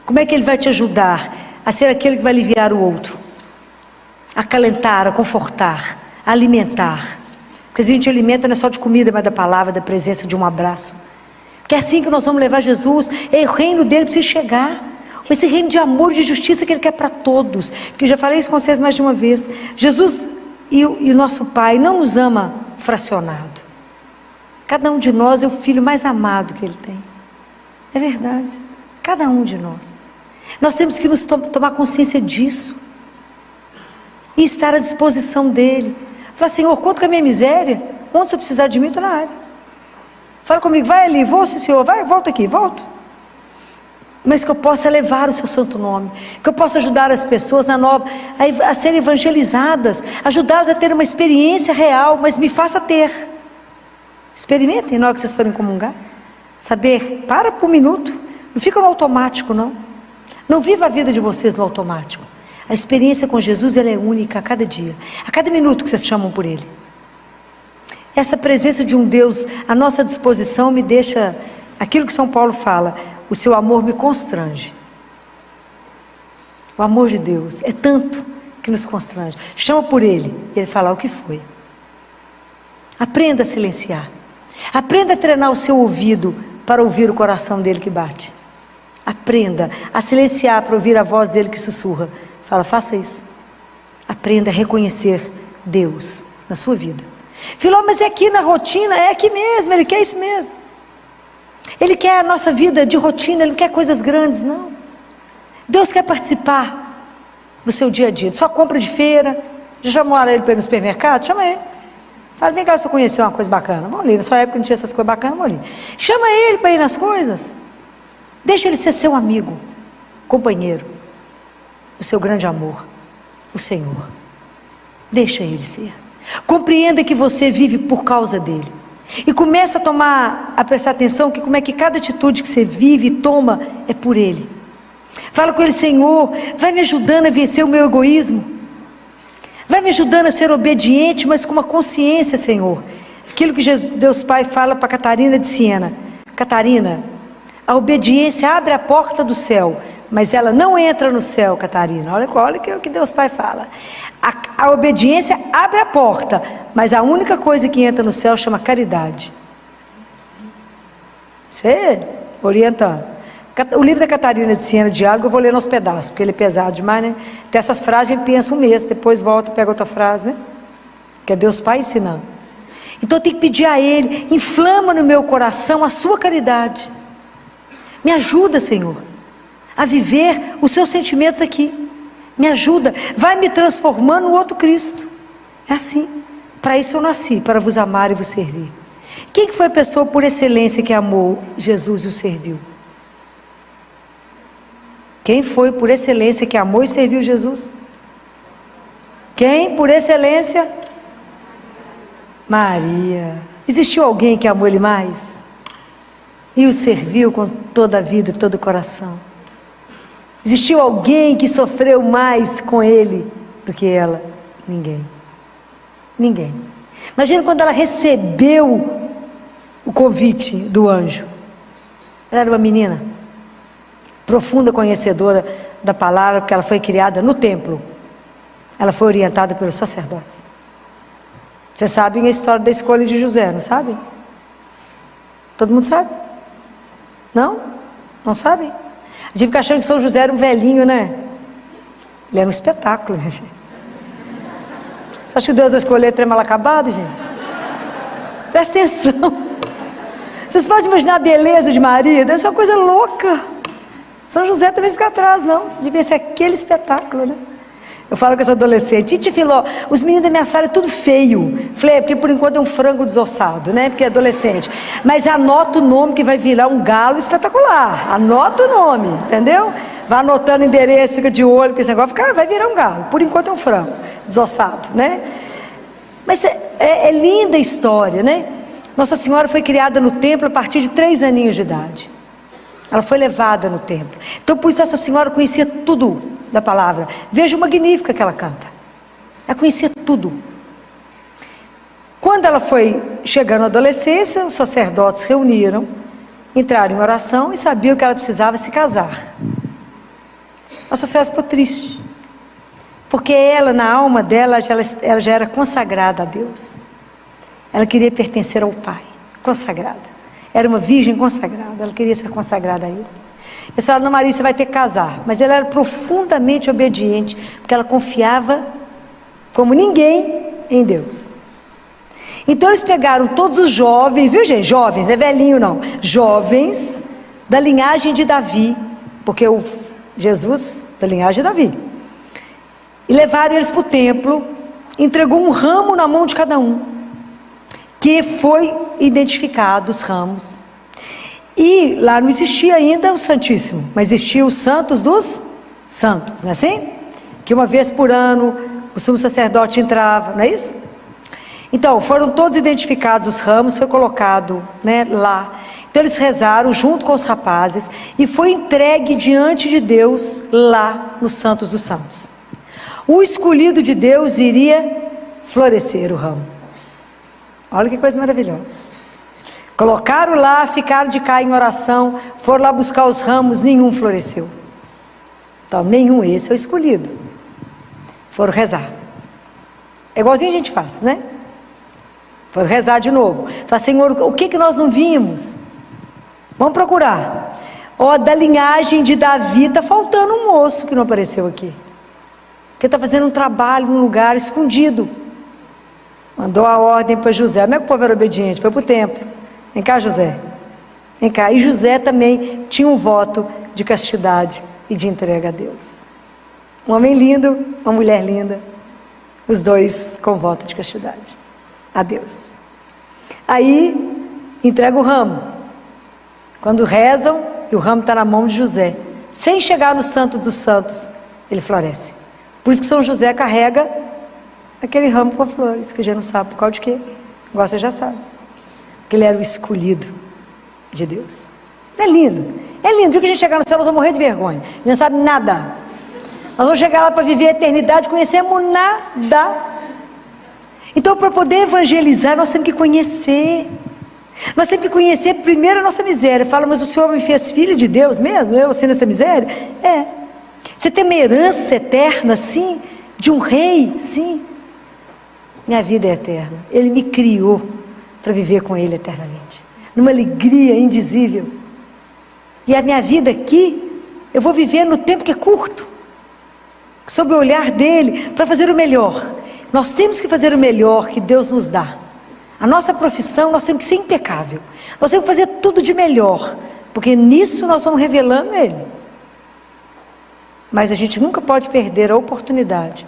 Como é que ele vai te ajudar a ser aquele que vai aliviar o outro, a acalentar, a confortar, a alimentar. Porque a gente alimenta não é só de comida, mas da palavra, da presença, de um abraço. Porque é assim que nós vamos levar Jesus. É o reino dele precisa chegar, esse reino de amor e de justiça que ele quer para todos. Porque eu já falei isso com vocês mais de uma vez, Jesus e o nosso Pai não nos ama fracionado. Cada um de nós é o filho mais amado que ele tem. É verdade. Cada um de nós. Nós temos que nos tomar consciência disso. E estar à disposição dele. Falar, Senhor, conta com a minha miséria. Onde você precisar de mim, eu estou na área. Fala comigo, vai ali, vou sim, Senhor, vai, volta aqui, volto. Mas que eu possa levar o seu santo nome. Que eu possa ajudar as pessoas a serem evangelizadas. Ajudá-las a ter uma experiência real, mas me faça ter. Experimentem na hora que vocês forem comungar. Saber, para por um minuto. Não fica no automático, não. Não viva a vida de vocês no automático. A experiência com Jesus, ela é única a cada dia. A cada minuto que vocês chamam por Ele. Essa presença de um Deus à nossa disposição me deixa... Aquilo que São Paulo fala, o seu amor me constrange. O amor de Deus é tanto que nos constrange. Chama por Ele e Ele fala o que foi. Aprenda a silenciar. Aprenda a treinar o seu ouvido para ouvir o coração dele que bate. Aprenda a silenciar para ouvir a voz dele que sussurra. Fala, faça isso. Aprenda a reconhecer Deus na sua vida. Filó, mas é aqui na rotina, é aqui mesmo, ele quer isso mesmo. Ele quer a nossa vida de rotina, ele não quer coisas grandes, não. Deus quer participar do seu dia a dia, só compra de feira. Já chamou ele para ir no supermercado? Chama ele. Fala, vem cá, se eu conhecer uma coisa bacana. Vamos ali, na sua época não tinha essas coisas bacanas, vamos ali. Chama ele para ir nas coisas. Deixa ele ser seu amigo, companheiro, o seu grande amor, o Senhor. Deixa ele ser. Compreenda que você vive por causa dele. E começa a prestar atenção que como é que cada atitude que você vive e toma é por ele. Fala com ele, Senhor, vai me ajudando a vencer o meu egoísmo. Vai me ajudando a ser obediente, mas com uma consciência, Senhor. Aquilo que Deus Pai fala para Catarina de Siena. Catarina, a obediência abre a porta do céu, mas ela não entra no céu, Catarina. Olha o que Deus Pai fala. A obediência abre a porta, mas a única coisa que entra no céu chama caridade. Você orienta. O livro da Catarina de Siena, Diálogo, eu vou ler nos pedaços, porque ele é pesado demais, né? Tem essas frases, a gente pensa um mês, depois volta e pega outra frase, né? Que é Deus Pai ensinando. Então eu tenho que pedir a Ele, inflama no meu coração a sua caridade. Me ajuda, Senhor, a viver os seus sentimentos aqui. Me ajuda, vai me transformando no outro Cristo. É assim. Para isso eu nasci, para vos amar e vos servir. Quem que foi a pessoa por excelência que amou Jesus e o serviu? Quem foi por excelência que amou e serviu Jesus? Quem por excelência? Maria. Existiu alguém que amou ele mais? E o serviu com toda a vida e todo o coração? Existiu alguém que sofreu mais com ele do que ela? Ninguém. Ninguém. Imagina quando ela recebeu o convite do anjo. Ela era uma menina profunda conhecedora da palavra, porque ela foi criada no templo. Ela foi orientada pelos sacerdotes. Vocês sabem a história da escolha de José, não sabem? Todo mundo sabe? Não? Não sabem? A gente fica achando que São José era um velhinho, né? Ele era um espetáculo, gente. Você acha que Deus vai escolher trem mal acabado, gente? Presta atenção. Vocês podem imaginar a beleza de Maria? Deve ser uma coisa louca. São José também fica atrás, não. Devia ser aquele espetáculo, né? Eu falo com essa adolescente, Titi Filó, os meninos da minha sala é tudo feio. Falei, porque por enquanto é um frango desossado, né? Porque é adolescente. Mas anota o nome que vai virar um galo espetacular. Anota o nome, entendeu? Vai anotando o endereço, fica de olho, porque esse negócio vai virar um galo. Por enquanto é um frango desossado, né? Mas é linda a história, né? Nossa Senhora foi criada no templo a partir de 3 aninhos de idade. Ela foi levada no templo. Então por isso Nossa Senhora conhecia tudo da palavra. Veja o Magnífica que ela canta. Ela conhecia tudo. Quando ela foi chegando à adolescência, os sacerdotes reuniram, entraram em oração e sabiam que ela precisava se casar. Nossa Senhora ficou triste, porque ela, na alma dela, ela já era consagrada a Deus. Ela queria pertencer ao Pai, consagrada. Era uma virgem consagrada, ela queria ser consagrada a Ele. Eles falaram, não, Maria, você vai ter que casar. Mas ela era profundamente obediente, porque ela confiava, como ninguém, em Deus. Então eles pegaram todos os jovens, viu gente? Jovens, não é velhinho não. Jovens da linhagem de Davi, porque o Jesus da linhagem de Davi. E levaram eles para o templo, entregou um ramo na mão de cada um, que foi identificado os ramos. E lá não existia ainda o Santíssimo, mas existia os Santos dos Santos, não é assim? Que uma vez por ano o sumo sacerdote entrava, não é isso? Então foram todos identificados os ramos, foi colocado, né, lá. Então eles rezaram junto com os rapazes e foi entregue diante de Deus lá nos Santos dos Santos. O escolhido de Deus iria florescer o ramo. Olha que coisa maravilhosa. Colocaram lá, ficaram de cá em oração, foram lá buscar os ramos, nenhum floresceu. Então, nenhum, esse é o escolhido. Foram rezar. É igualzinho a gente faz, né? Foram rezar de novo. Falaram, Senhor, o que nós não vimos? Vamos procurar. Ó, da linhagem de Davi, está faltando um moço que não apareceu aqui. Que está fazendo um trabalho num lugar escondido. Mandou a ordem para José. Como é que o povo era obediente? Foi para o templo. Vem cá, José. Vem cá. E José também tinha um voto de castidade e de entrega a Deus. Um homem lindo, uma mulher linda. Os dois com voto de castidade a Deus. Aí, entrega o ramo. Quando rezam, e o ramo está na mão de José. Sem chegar no Santo dos Santos, ele floresce. Por isso que São José carrega aquele ramo com flores, que a gente não sabe por causa de quê. Agora você já sabe. Que ele era o escolhido de Deus. É lindo. É lindo. O dia que a gente chegar no céu, nós vamos morrer de vergonha. A gente não sabe nada. Nós vamos chegar lá para viver a eternidade, conhecemos nada. Então, para poder evangelizar, nós temos que conhecer. Nós temos que conhecer primeiro a nossa miséria. Fala, mas o Senhor me fez filho de Deus mesmo? Eu sendo essa miséria? É. Você tem uma herança eterna, sim, de um rei, sim. Minha vida é eterna. Ele me criou para viver com Ele eternamente, numa alegria indizível. E a minha vida aqui, eu vou viver no tempo que é curto, sob o olhar dEle, para fazer o melhor. Nós temos que fazer o melhor que Deus nos dá. A nossa profissão, nós temos que ser impecável. Nós temos que fazer tudo de melhor, porque nisso nós vamos revelando Ele. Mas a gente nunca pode perder a oportunidade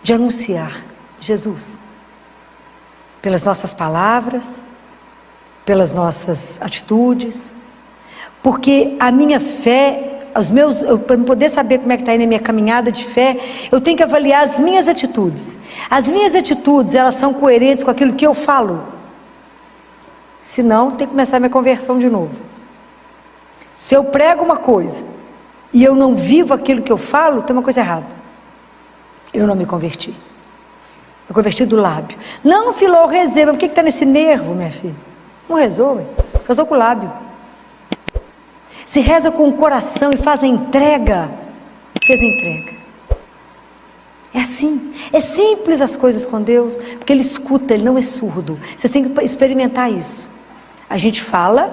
de anunciar Jesus. Pelas nossas palavras, pelas nossas atitudes, porque a minha fé, para poder saber como é que está aí na minha caminhada de fé, eu tenho que avaliar as minhas atitudes. As minhas atitudes, elas são coerentes com aquilo que eu falo. Senão, tem que começar a minha conversão de novo. Se eu prego uma coisa e eu não vivo aquilo que eu falo, tem uma coisa errada. Eu não me converti. Eu converti do lábio. Não, Filó, eu rezei, mas por que está nesse nervo, minha filha? Não rezou, rezou com o lábio. se reza com o coração e faz a entrega, fez a entrega. É assim, é simples as coisas com Deus, porque Ele escuta, Ele não é surdo. Vocês têm que experimentar isso. A gente fala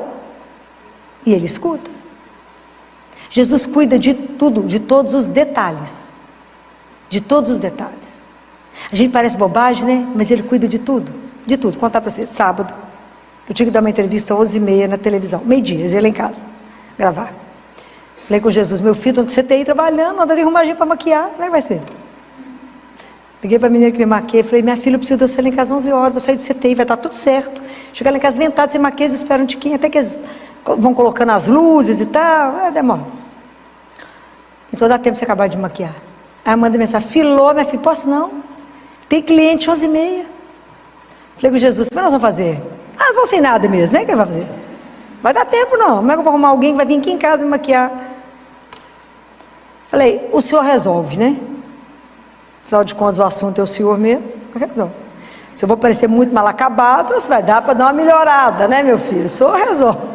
e Ele escuta. Jesus cuida de tudo, de todos os detalhes. De todos os detalhes. A gente parece bobagem, né? Mas Ele cuida de tudo. De tudo. Vou contar para vocês. Sábado, eu tinha que dar uma entrevista às 11h30 na televisão. Meio-dia, eles iam lá em casa gravar. Falei com Jesus: meu filho, onde você tem aí trabalhando, anda de arrumadinha para maquiar, como é que vai ser? Liguei para a menina que me maquia, falei: minha filha, eu preciso de você lá em casa 11 horas, vou sair do CTI, vai estar tudo certo. Chegar lá em casa ventado, sem maquia, eles esperam um tiquinho, até que eles vão colocando as luzes e tal, demora. Então dá tempo de você acabar de maquiar. Aí manda mensagem: Filó, minha filha, posso não? Tem cliente 11h30. Falei com Jesus: o que nós vamos fazer? Ah, vão sem nada mesmo, né? O que vai fazer? Vai dar tempo não, como é que eu vou arrumar alguém que vai vir aqui em casa me maquiar? Falei: o senhor resolve, né? Afinal de contas o assunto é o senhor mesmo, resolve. Se eu vou parecer muito mal acabado, você vai dar para dar uma melhorada, né, meu filho? O senhor resolve.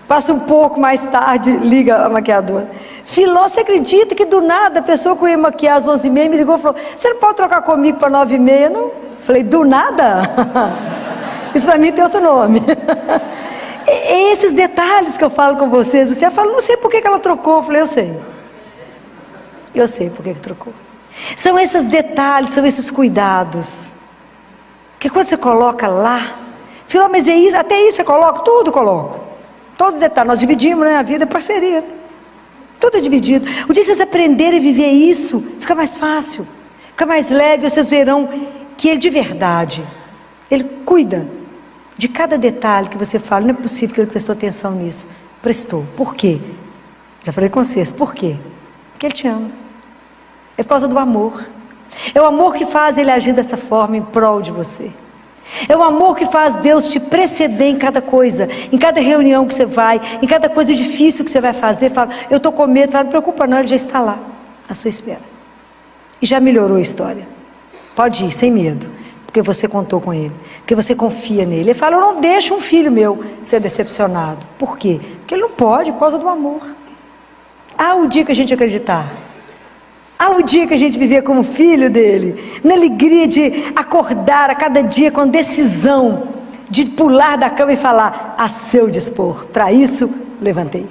Passa um pouco mais tarde, liga a maquiadora: Filó, você acredita que do nada a pessoa que eu ia maquiar às 11h30 me ligou e falou: você não pode trocar comigo para 9h30, não? Falei: do nada? Isso para mim tem outro nome. É esses detalhes que eu falo com vocês. Você fala: não sei por que ela trocou. Eu falei: eu sei. Eu sei por que trocou. São esses detalhes, são esses cuidados. Que quando você coloca lá, Filó, mas é isso, até isso você coloca? Tudo coloco. Todos os detalhes. Nós dividimos, né? A vida é parceria. Tudo é dividido. O dia que vocês aprenderem a viver isso, fica mais fácil, fica mais leve. Vocês verão que Ele de verdade, Ele cuida de cada detalhe que você fala. Não é possível que Ele prestou atenção nisso. Prestou. Por quê? Já falei com vocês. Por quê? Porque Ele te ama. É por causa do amor. É o amor que faz Ele agir dessa forma em prol de você. É o amor que faz Deus te preceder em cada coisa, em cada reunião que você vai, em cada coisa difícil que você vai fazer. Fala: eu estou com medo. Fala: não preocupa não, Ele já está lá, à sua espera. E já melhorou a história. Pode ir, sem medo, porque você contou com Ele, porque você confia nele. Ele fala: eu não deixo um filho meu ser decepcionado. Por quê? Porque Ele não pode, por causa do amor. Há o dia que a gente acreditar. Há o dia que a gente viver como filho dele, na alegria de acordar a cada dia com decisão, de pular da cama e falar: a seu dispor, para isso levantei.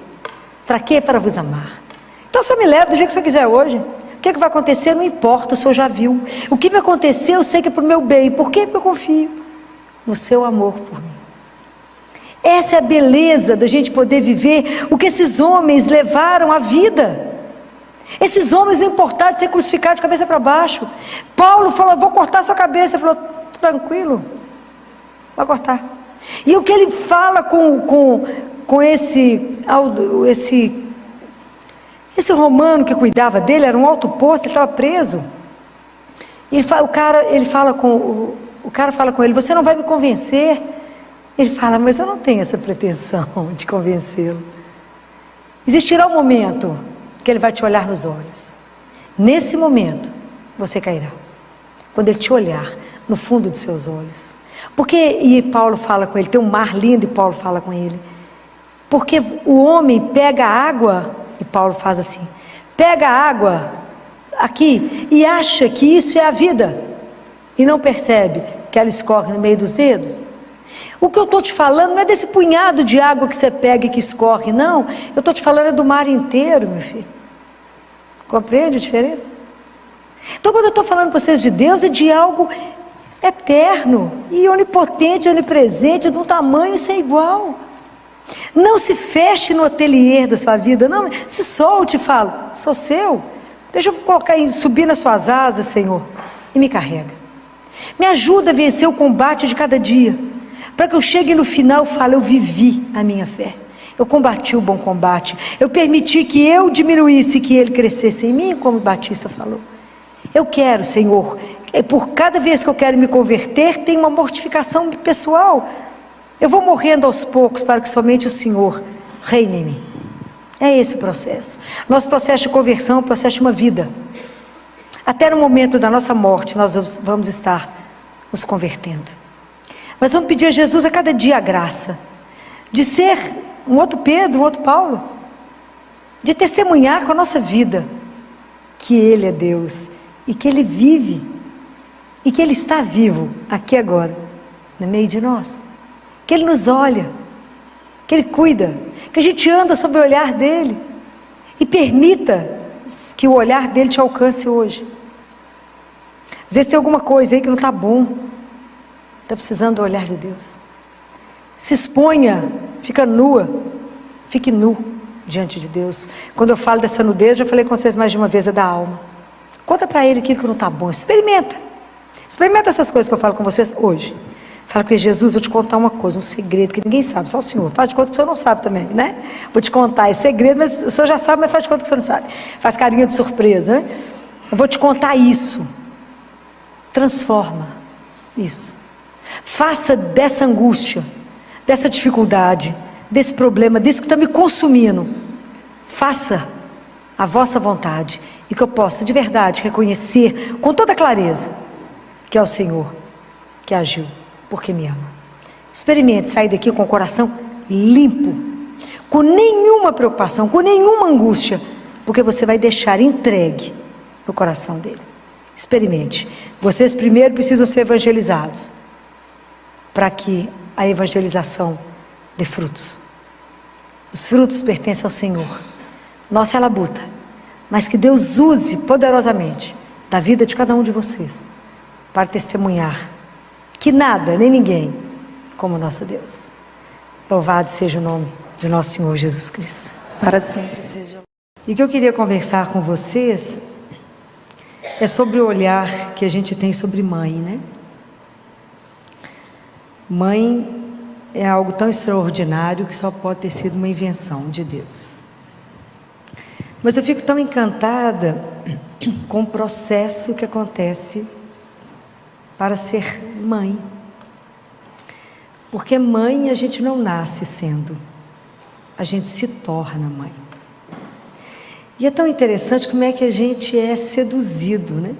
Para quê? Para vos amar. Então só me leva do jeito que você quiser hoje. O que vai acontecer? Não importa, o Senhor já viu. O que me acontecer, eu sei que é para o meu bem. Por quê? Porque eu confio no seu amor por mim. Essa é a beleza da gente poder viver o que esses homens levaram à vida. Esses homens não importaram de ser crucificados de cabeça para baixo. Paulo falou: vou cortar sua cabeça. Ele falou: tranquilo, vai cortar. E o que ele fala com esse romano que cuidava dele, era um alto posto, ele estava preso. E o cara fala com ele: você não vai me convencer? Ele fala: mas eu não tenho essa pretensão de convencê-lo. Existirá um momento que Ele vai te olhar nos olhos. Nesse momento você cairá, quando Ele te olhar no fundo dos seus olhos. E Paulo fala com ele, tem um mar lindo, e Paulo fala com ele, porque o homem pega a água, e Paulo faz assim, pega a água aqui e acha que isso é a vida, e não percebe que ela escorre no meio dos dedos. O que eu estou te falando não é desse punhado de água que você pega e que escorre, não. Eu estou te falando do mar inteiro, meu filho. Compreende a diferença? Então, quando eu estou falando para vocês de Deus, é de algo eterno e onipotente, onipresente, de um tamanho sem igual. Não se feche no ateliê da sua vida, não. Se solte e fala: sou seu. Deixa eu subir nas suas asas, Senhor, e me carrega. Me ajuda a vencer o combate de cada dia, para que eu chegue no final e fale: eu vivi a minha fé, eu combati o bom combate, eu permiti que eu diminuísse e que Ele crescesse em mim, como o Batista falou. Eu quero, Senhor, por cada vez que eu quero me converter, tem uma mortificação pessoal. Eu vou morrendo aos poucos para que somente o Senhor reine em mim. É esse o processo. Nosso processo de conversão é um processo de uma vida. Até no momento da nossa morte nós vamos estar nos convertendo. Mas vamos pedir a Jesus a cada dia a graça de ser um outro Pedro, um outro Paulo, de testemunhar com a nossa vida que Ele é Deus e que Ele vive e que Ele está vivo aqui agora, no meio de nós, que Ele nos olha, que Ele cuida, que a gente anda sob o olhar dEle e permita que o olhar dEle te alcance hoje. Às vezes tem alguma coisa aí que não está bom, está precisando do olhar de Deus. Se exponha, fica nua, fique nu diante de Deus. Quando eu falo dessa nudez, já falei com vocês mais de uma vez, é da alma. Conta para Ele aquilo que não está bom, experimenta essas coisas que eu falo com vocês hoje. Fala com Jesus, vou te contar uma coisa, um segredo que ninguém sabe, só o Senhor. Faz de conta que o Senhor não sabe também, né? Vou te contar esse segredo, mas o Senhor já sabe, mas faz de conta que o Senhor não sabe. Faz carinha de surpresa, né? Eu vou te contar isso. Transforma isso. Faça dessa angústia, dessa dificuldade, desse problema, disso que está me consumindo, faça a vossa vontade, e que eu possa de verdade reconhecer com toda clareza que é o Senhor que agiu, porque me ama. Experimente sair daqui com o coração limpo, com nenhuma preocupação, com nenhuma angústia, porque você vai deixar entregue no coração dele. Experimente. Vocês primeiro precisam ser evangelizados, para que a evangelização dê frutos. Os frutos pertencem ao Senhor, nossa é a labuta, mas que Deus use poderosamente da vida de cada um de vocês, para testemunhar que nada, nem ninguém, como o nosso Deus. Louvado seja o nome de nosso Senhor Jesus Cristo. Para sempre seja. E o que eu queria conversar com vocês é sobre o olhar que a gente tem sobre mãe, né? Mãe é algo tão extraordinário que só pode ter sido uma invenção de Deus. Mas eu fico tão encantada com o processo que acontece para ser mãe. Porque mãe a gente não nasce sendo, a gente se torna mãe. E é tão interessante como é que a gente é seduzido, né?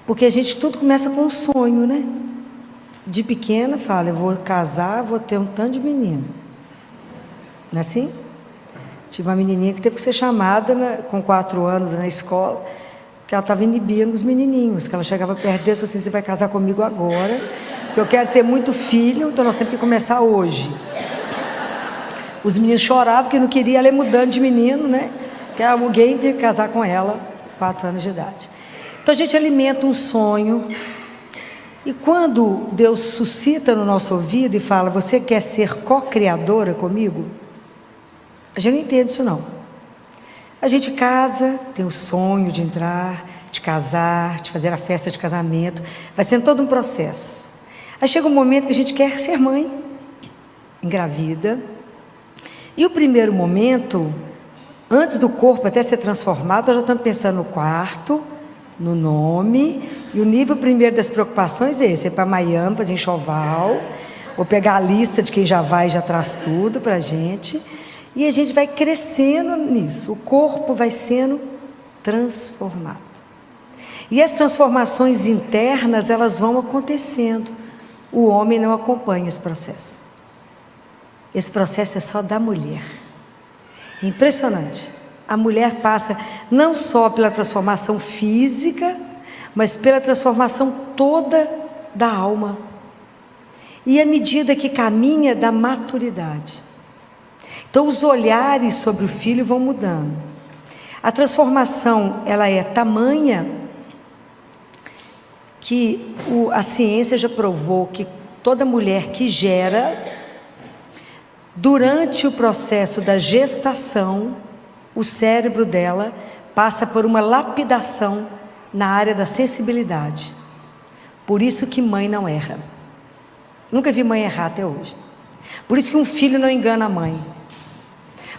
Porque a gente tudo começa com um sonho, né? De pequena fala, eu vou casar, vou ter um tanto de menino. Não é assim? Tive uma menininha que teve que ser chamada com 4 anos na escola, que ela estava inibindo os menininhos, que ela chegava perto deles e falou assim, você vai casar comigo agora, porque eu quero ter muito filho, então nós temos que começar hoje. Os meninos choravam porque não queria ela ir mudando de menino, né? Que alguém tinha que casar com ela, 4 anos de idade. Então a gente alimenta um sonho, e quando Deus suscita no nosso ouvido e fala, você quer ser co-criadora comigo? A gente não entende isso não. A gente casa, tem o sonho de entrar, de casar, de fazer a festa de casamento, vai sendo todo um processo. Aí chega um momento que a gente quer ser mãe, engravida, e o primeiro momento, antes do corpo até ser transformado, nós já estamos pensando no quarto, no nome, e o nível primeiro das preocupações é esse, é para Miami, fazer enxoval, vou pegar a lista de quem já vai e já traz tudo para a gente, e a gente vai crescendo nisso, o corpo vai sendo transformado. E as transformações internas, elas vão acontecendo, o homem não acompanha esse processo. Esse processo é só da mulher. É impressionante. A mulher passa não só pela transformação física, mas pela transformação toda da alma. E à medida que caminha da maturidade. Então os olhares sobre o filho vão mudando. A transformação, ela é tamanha que a ciência já provou que toda mulher que gera, durante o processo da gestação, o cérebro dela passa por uma lapidação na área da sensibilidade. Por isso que mãe não erra. Nunca vi mãe errar até hoje. Por isso que um filho não engana a mãe.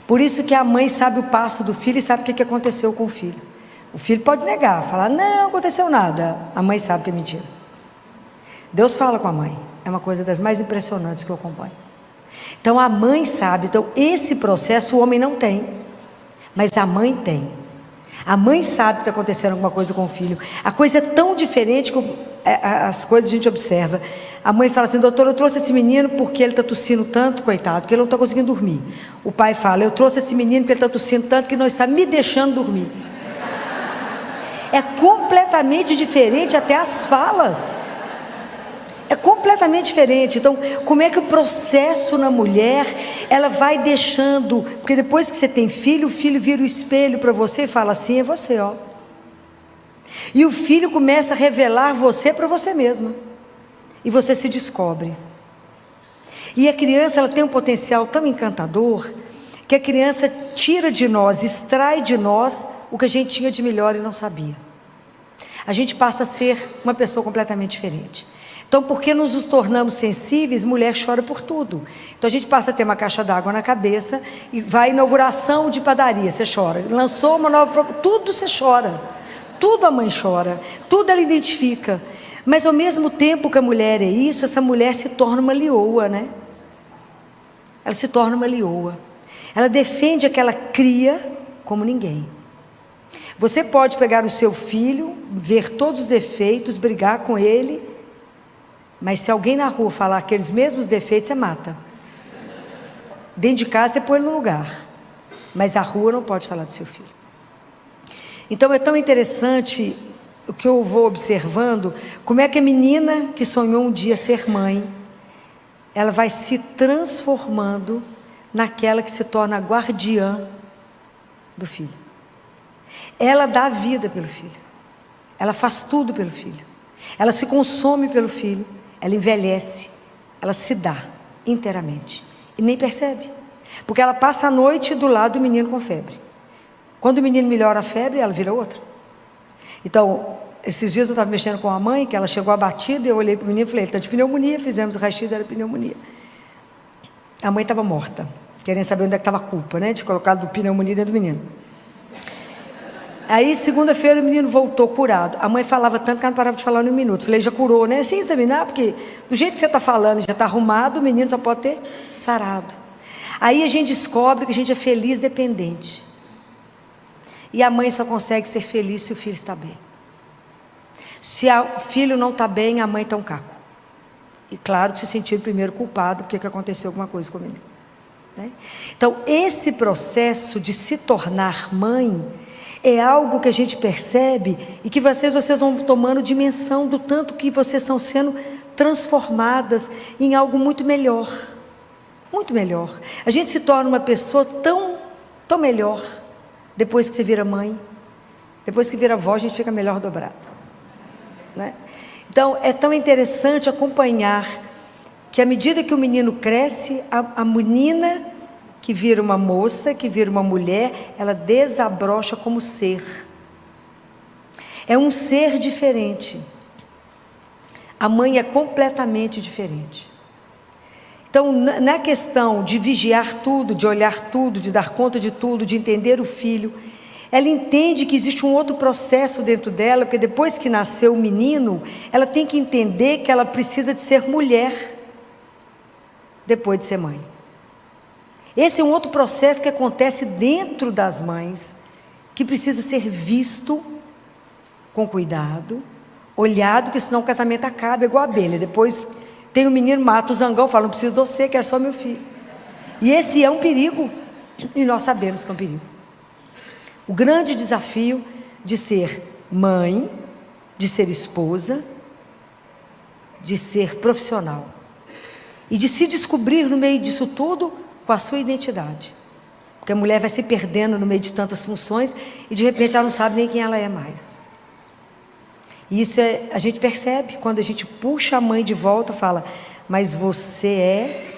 Por isso que a mãe sabe o passo do filho e sabe o que aconteceu com o filho. O filho pode negar, falar, não aconteceu nada. A mãe sabe que é mentira. Deus fala com a mãe. É uma coisa das mais impressionantes que eu acompanho. Então a mãe sabe. Então esse processo o homem não tem, mas a mãe tem. A mãe sabe que está acontecendo alguma coisa com o filho. A coisa é tão diferente que as coisas a gente observa. A mãe fala assim: doutor, eu trouxe esse menino porque ele está tossindo tanto, coitado, que ele não está conseguindo dormir. O pai fala: eu trouxe esse menino porque ele está tossindo tanto que não está me deixando dormir. É completamente diferente até as falas. É completamente diferente. Então, como é que o processo na mulher, ela vai deixando, porque depois que você tem filho, o filho vira o espelho para você e fala assim: é você, ó. E o filho começa a revelar você para você mesma. E você se descobre. E a criança, ela tem um potencial tão encantador, que a criança tira de nós, extrai de nós o que a gente tinha de melhor e não sabia. A gente passa a ser uma pessoa completamente diferente. Então, porque nos tornamos sensíveis, mulher chora por tudo. Então a gente passa a ter uma caixa d'água na cabeça, e vai à inauguração de padaria, você chora. Lançou uma nova, tudo você chora. Tudo a mãe chora, tudo ela identifica. Mas ao mesmo tempo que a mulher é isso, essa mulher se torna uma leoa, né? Ela se torna uma leoa. Ela defende aquela cria como ninguém. Você pode pegar o seu filho, ver todos os defeitos, brigar com ele, mas se alguém na rua falar aqueles mesmos defeitos, você mata. Dentro de casa você põe no lugar, mas a rua não pode falar do seu filho. Então é tão interessante o que eu vou observando, como é que a menina que sonhou um dia ser mãe, ela vai se transformando naquela que se torna a guardiã do filho. Ela dá vida pelo filho, ela faz tudo pelo filho, ela se consome pelo filho, ela envelhece, ela se dá inteiramente e nem percebe, porque ela passa a noite do lado do menino com febre. Quando o menino melhora a febre, ela vira outra. Então, esses dias eu estava mexendo com a mãe, que ela chegou abatida, e eu olhei para o menino e falei: ele está de pneumonia. Fizemos o raio-x, era pneumonia. A mãe estava morta, querendo saber onde é que estava a culpa, né, de colocar do pneumonia dentro do menino. Aí, segunda-feira, o menino voltou curado. A mãe falava tanto que ela não parava de falar em um minuto. Falei: já curou, né? Sem examinar, porque do jeito que você está falando, já está arrumado, o menino só pode ter sarado. Aí a gente descobre que a gente é feliz dependente. E a mãe só consegue ser feliz se o filho está bem. Se o filho não está bem, a mãe está um caco. E claro que se sentir o primeiro culpado, porque aconteceu alguma coisa com o menino, né? Então, esse processo de se tornar mãe é algo que a gente percebe e que vocês vão tomando dimensão do tanto que vocês estão sendo transformadas em algo muito melhor. Muito melhor. A gente se torna uma pessoa tão melhor depois que você vira mãe. Depois que vira avó, a gente fica melhor dobrado, né? Então é tão interessante acompanhar que à medida que o menino cresce, a menina que vira uma moça, que vira uma mulher, ela desabrocha como ser. É um ser diferente. A mãe é completamente diferente. Então, na questão de vigiar tudo, de olhar tudo, de dar conta de tudo, de entender o filho, ela entende que existe um outro processo dentro dela, porque depois que nasceu o menino, ela tem que entender que ela precisa de ser mulher, depois de ser mãe. Esse é um outro processo que acontece dentro das mães, que precisa ser visto com cuidado, olhado, que senão o casamento acaba igual a abelha. Depois tem um menino, mata o zangão, fala: não preciso de você, quero só meu filho. E esse é um perigo, e nós sabemos que é um perigo. O grande desafio de ser mãe, de ser esposa, de ser profissional, e de se descobrir no meio disso tudo com a sua identidade. Porque a mulher vai se perdendo no meio de tantas funções, e de repente ela não sabe nem quem ela é mais. E isso a gente percebe quando a gente puxa a mãe de volta, fala: mas você é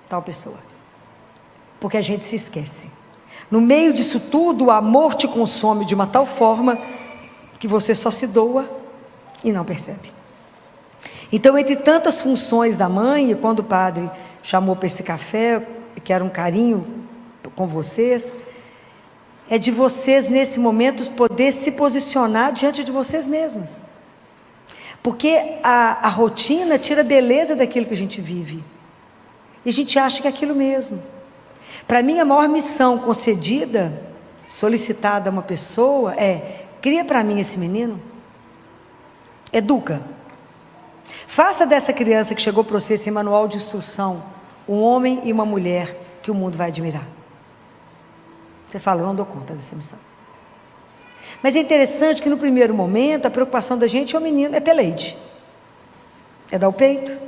tal pessoa. Porque a gente se esquece. No meio disso tudo, o amor te consome de uma tal forma que você só se doa e não percebe. Então, entre tantas funções da mãe, e quando o padre chamou para esse café, que era um carinho com vocês, é de vocês nesse momento poder se posicionar diante de vocês mesmas, porque a rotina tira a beleza daquilo que a gente vive, e a gente acha que é aquilo mesmo. Para mim, a maior missão concedida, solicitada a uma pessoa é: cria para mim esse menino, educa, Faça dessa criança que chegou para você esse manual de instrução, um homem e uma mulher que o mundo vai admirar. Você fala, eu não dou conta dessa missão. Mas é interessante que no primeiro momento, a preocupação da gente é o menino, é ter leite. É dar o peito,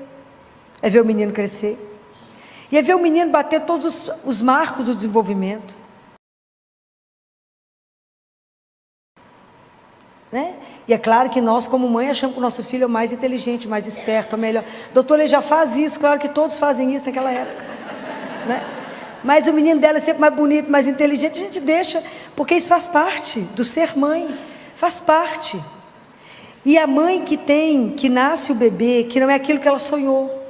é ver o menino crescer, e é ver o menino bater todos os marcos do desenvolvimento. Né? E é claro que nós, como mãe, achamos que o nosso filho é o mais inteligente, mais esperto, o melhor. Doutor, ele já faz isso, claro que todos fazem isso naquela época. Né? Mas o menino dela é sempre mais bonito, mais inteligente, a gente deixa, porque isso faz parte do ser mãe, faz parte. E a mãe que nasce o bebê, que não é aquilo que ela sonhou.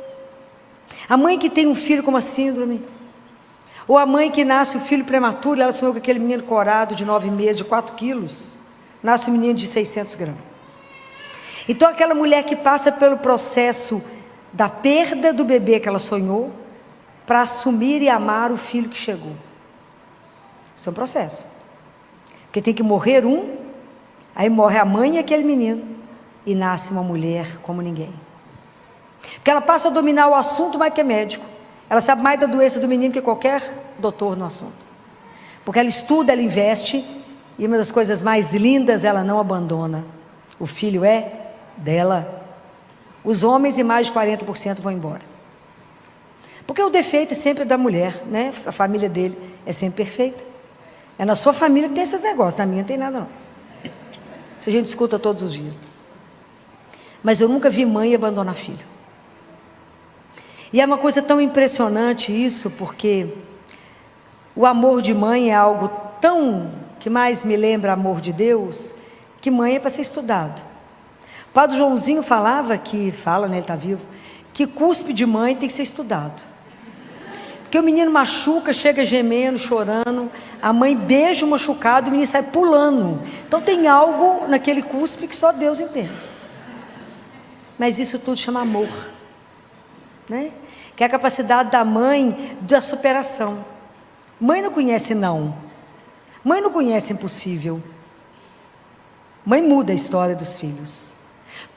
A mãe que tem um filho com uma síndrome, ou a mãe que nasce o filho prematuro, ela sonhou com aquele menino corado de 9 meses, de 4 quilos, nasce um menino de 600 gramas. Então aquela mulher que passa pelo processo da perda do bebê que ela sonhou, para assumir e amar o filho que chegou. Isso é um processo, porque tem que morrer um, aí morre a mãe e aquele menino, e nasce uma mulher como ninguém, porque ela passa a dominar o assunto mais que é médico, ela sabe mais da doença do menino que qualquer doutor no assunto, porque ela estuda, ela investe, e uma das coisas mais lindas, ela não abandona, o filho é dela. Os homens, em mais de 40% vão embora, porque o defeito é sempre da mulher, né? A família dele é sempre perfeita, é na sua família que tem esses negócios, na minha não tem nada não, isso a gente escuta todos os dias. Mas eu nunca vi mãe abandonar filho, e é uma coisa tão impressionante isso, porque o amor de mãe é algo tão, que mais me lembra amor de Deus, que mãe é para ser estudado. O Padre Joãozinho falava que, fala, né, ele está vivo, que cuspe de mãe tem que ser estudado, porque o menino machuca, chega gemendo, chorando, a mãe beija o machucado, o menino sai pulando, então tem algo naquele cuspe que só Deus entende, mas isso tudo chama amor, né? Que é a capacidade da mãe da superação. Mãe não conhece não, mãe não conhece impossível, mãe muda a história dos filhos.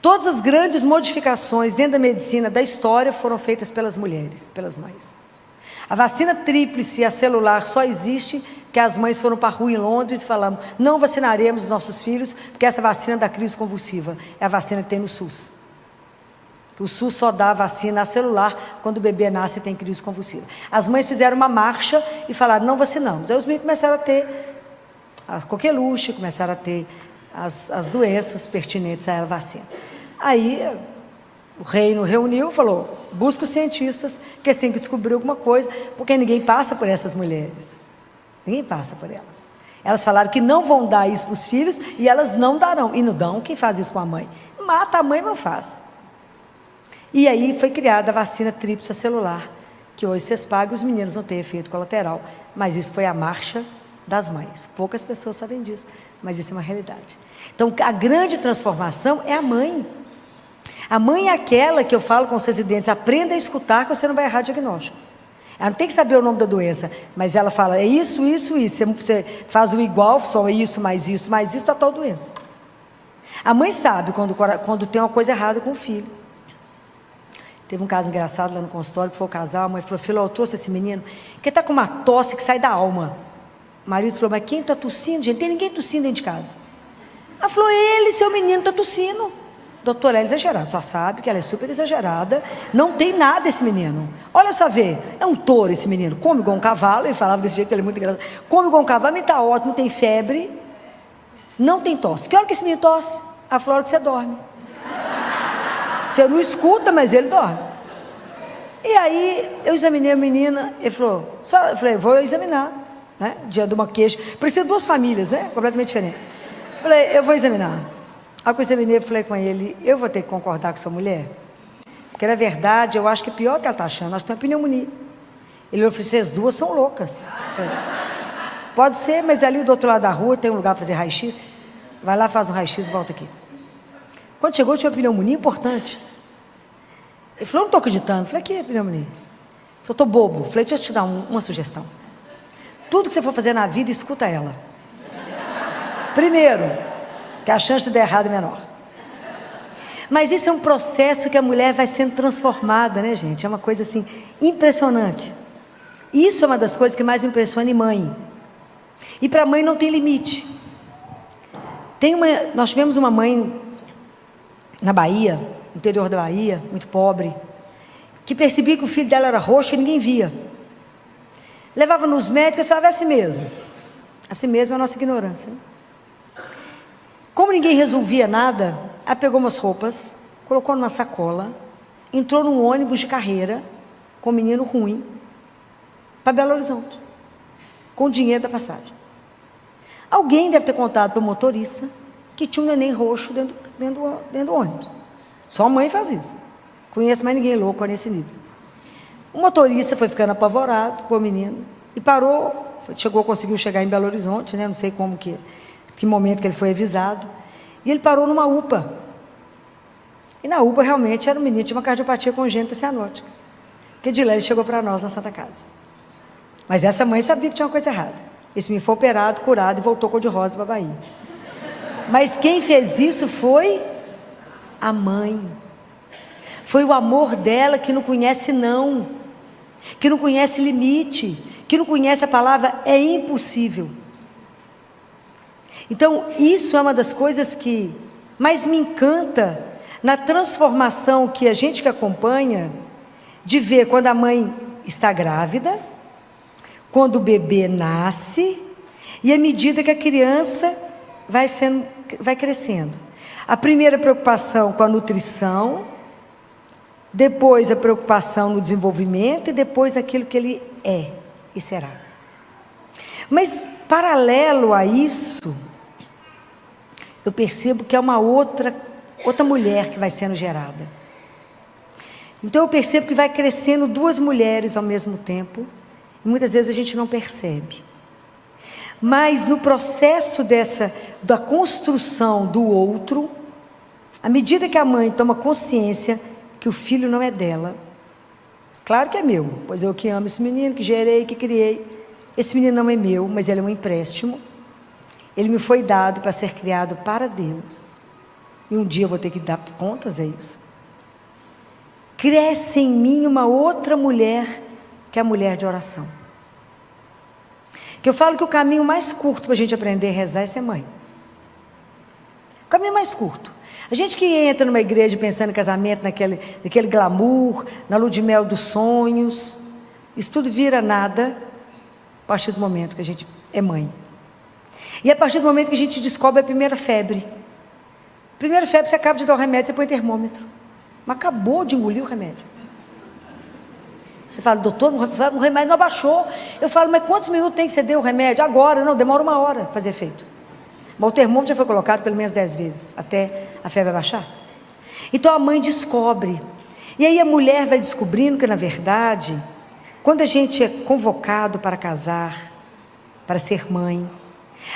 Todas as grandes modificações dentro da medicina, da história, foram feitas pelas mulheres, pelas mães. A vacina tríplice e a celular só existe porque as mães foram para a rua em Londres e falaram, não vacinaremos os nossos filhos, porque essa vacina da crise convulsiva é a vacina que tem no SUS. O SUS só dá a vacina celular quando o bebê nasce e tem crise convulsiva. As mães fizeram uma marcha e falaram, não vacinamos. Aí os meninos começaram a ter a coqueluche, começaram a ter as doenças pertinentes à vacina. Aí o reino reuniu e falou, busca os cientistas, que eles têm que descobrir alguma coisa, porque ninguém passa por essas mulheres. Ninguém passa por elas. Elas falaram que não vão dar isso para os filhos, e elas não darão. E não dão, quem faz isso com a mãe? Mata a mãe, mas não faz. E aí foi criada a vacina tríplice celular, que hoje vocês pagam, os meninos não têm efeito colateral, mas isso foi a marcha das mães. Poucas pessoas sabem disso, mas isso é uma realidade. Então a grande transformação é a mãe. A mãe é aquela que eu falo com os residentes, aprenda a escutar que você não vai errar diagnóstico. Ela não tem que saber o nome da doença, mas ela fala, é isso, isso, isso, você faz o igual, só isso, mais isso, está tal doença. A mãe sabe quando tem uma coisa errada com o filho. Teve um caso engraçado lá no consultório, que foi o casal, a mãe falou, filho, eu trouxe esse menino, que está com uma tosse que sai da alma. O marido falou, mas quem está tossindo, gente? Tem ninguém tossindo dentro de casa. Ela falou, ele, seu menino, está tossindo. Doutora, ela é exagerada, só sabe que ela é super exagerada, não tem nada esse menino. Olha só ver, é um touro esse menino, come igual um cavalo, ele falava desse jeito, ele é muito engraçado, come igual um cavalo, mas está ótimo, não tem febre, não tem tosse. Que hora que esse menino tosse? Ela falou, a hora que você dorme. Você não escuta, mas ele dorme. E aí eu examinei a menina, ele falou, eu falei, vou examinar, né? Dia de uma queixa, precisa de 2 famílias, né? Completamente diferente. Falei, eu vou examinar. Aí que eu examinei, eu falei com ele, eu vou ter que concordar com sua mulher, porque na verdade eu acho que é pior do que ela está achando, acho que tem uma pneumonia. Ele falou, vocês 2 são loucas. Falei, pode ser, mas ali do outro lado da rua tem um lugar para fazer raio-x, vai lá, faz um raio-x e volta aqui. Quando chegou, tinha uma pneumonia importante. Ele falou, não estou acreditando. Eu falei, que é pneumonia? Ele falou, estou bobo. Eu falei, deixa eu te dar uma sugestão. Tudo que você for fazer na vida, escuta ela. Primeiro, que a chance de dar errado é menor. Mas isso é um processo que a mulher vai sendo transformada, né, gente? É uma coisa assim, impressionante. Isso é uma das coisas que mais me impressiona em mãe. E para mãe não tem limite. Nós tivemos uma mãe na Bahia, no interior da Bahia, muito pobre, que percebia que o filho dela era roxo e ninguém via. Levava nos médicos e falava, é assim mesmo. Assim mesmo é a nossa ignorância, né? Como ninguém resolvia nada, ela pegou umas roupas, colocou numa sacola, entrou num ônibus de carreira, com um menino ruim, para Belo Horizonte, com o dinheiro da passagem. Alguém deve ter contado para o motorista que tinha um neném roxo dentro do ônibus. Só a mãe faz isso. Conheço mais ninguém louco nesse nível. O motorista foi ficando apavorado com o menino e parou, conseguiu chegar em Belo Horizonte, né? Não sei que momento que ele foi avisado. E ele parou numa UPA. E na UPA realmente era um menino, tinha uma cardiopatia congênita cianótica. Porque de lá ele chegou para nós na Santa Casa. Mas essa mãe sabia que tinha uma coisa errada. Esse menino foi operado, curado e voltou cor-de-rosa para a Bahia. Mas quem fez isso foi a mãe. Foi o amor dela, que não conhece não, que não conhece limite, que não conhece a palavra é impossível. Então isso é uma das coisas que mais me encanta na transformação que a gente que acompanha, de ver quando a mãe está grávida, quando o bebê nasce, e à medida que a criança vai crescendo. A primeira preocupação com a nutrição, depois a preocupação no desenvolvimento e depois daquilo que ele é e será. Mas paralelo a isso, eu percebo que é uma outra mulher que vai sendo gerada. Então eu percebo que vai crescendo duas mulheres ao mesmo tempo, e muitas vezes a gente não percebe. Mas no processo da construção do outro, à medida que a mãe toma consciência que o filho não é dela, claro que é meu, pois eu que amo esse menino, que gerei, que criei, esse menino não é meu, mas ele é um empréstimo, ele me foi dado para ser criado para Deus, e um dia eu vou ter que dar contas a isso. Cresce em mim uma outra mulher, que é a mulher de oração. Que eu falo que o caminho mais curto para a gente aprender a rezar é ser mãe. O caminho mais curto. A gente que entra numa igreja pensando em casamento, naquele glamour, na lua de mel dos sonhos, isso tudo vira nada a partir do momento que a gente é mãe. E a partir do momento que a gente descobre a primeira febre. Primeira febre, você acaba de dar o remédio, você põe termômetro. Mas acabou de engolir o remédio. Você fala, doutor, o remédio não abaixou. Eu falo, mas quantos minutos tem que você deu o remédio? Agora, não, demora 1 hora para fazer efeito. Mas o termômetro já foi colocado pelo menos 10 vezes, até a febre abaixar. Então a mãe descobre. E aí a mulher vai descobrindo que, na verdade, quando a gente é convocado para casar, para ser mãe,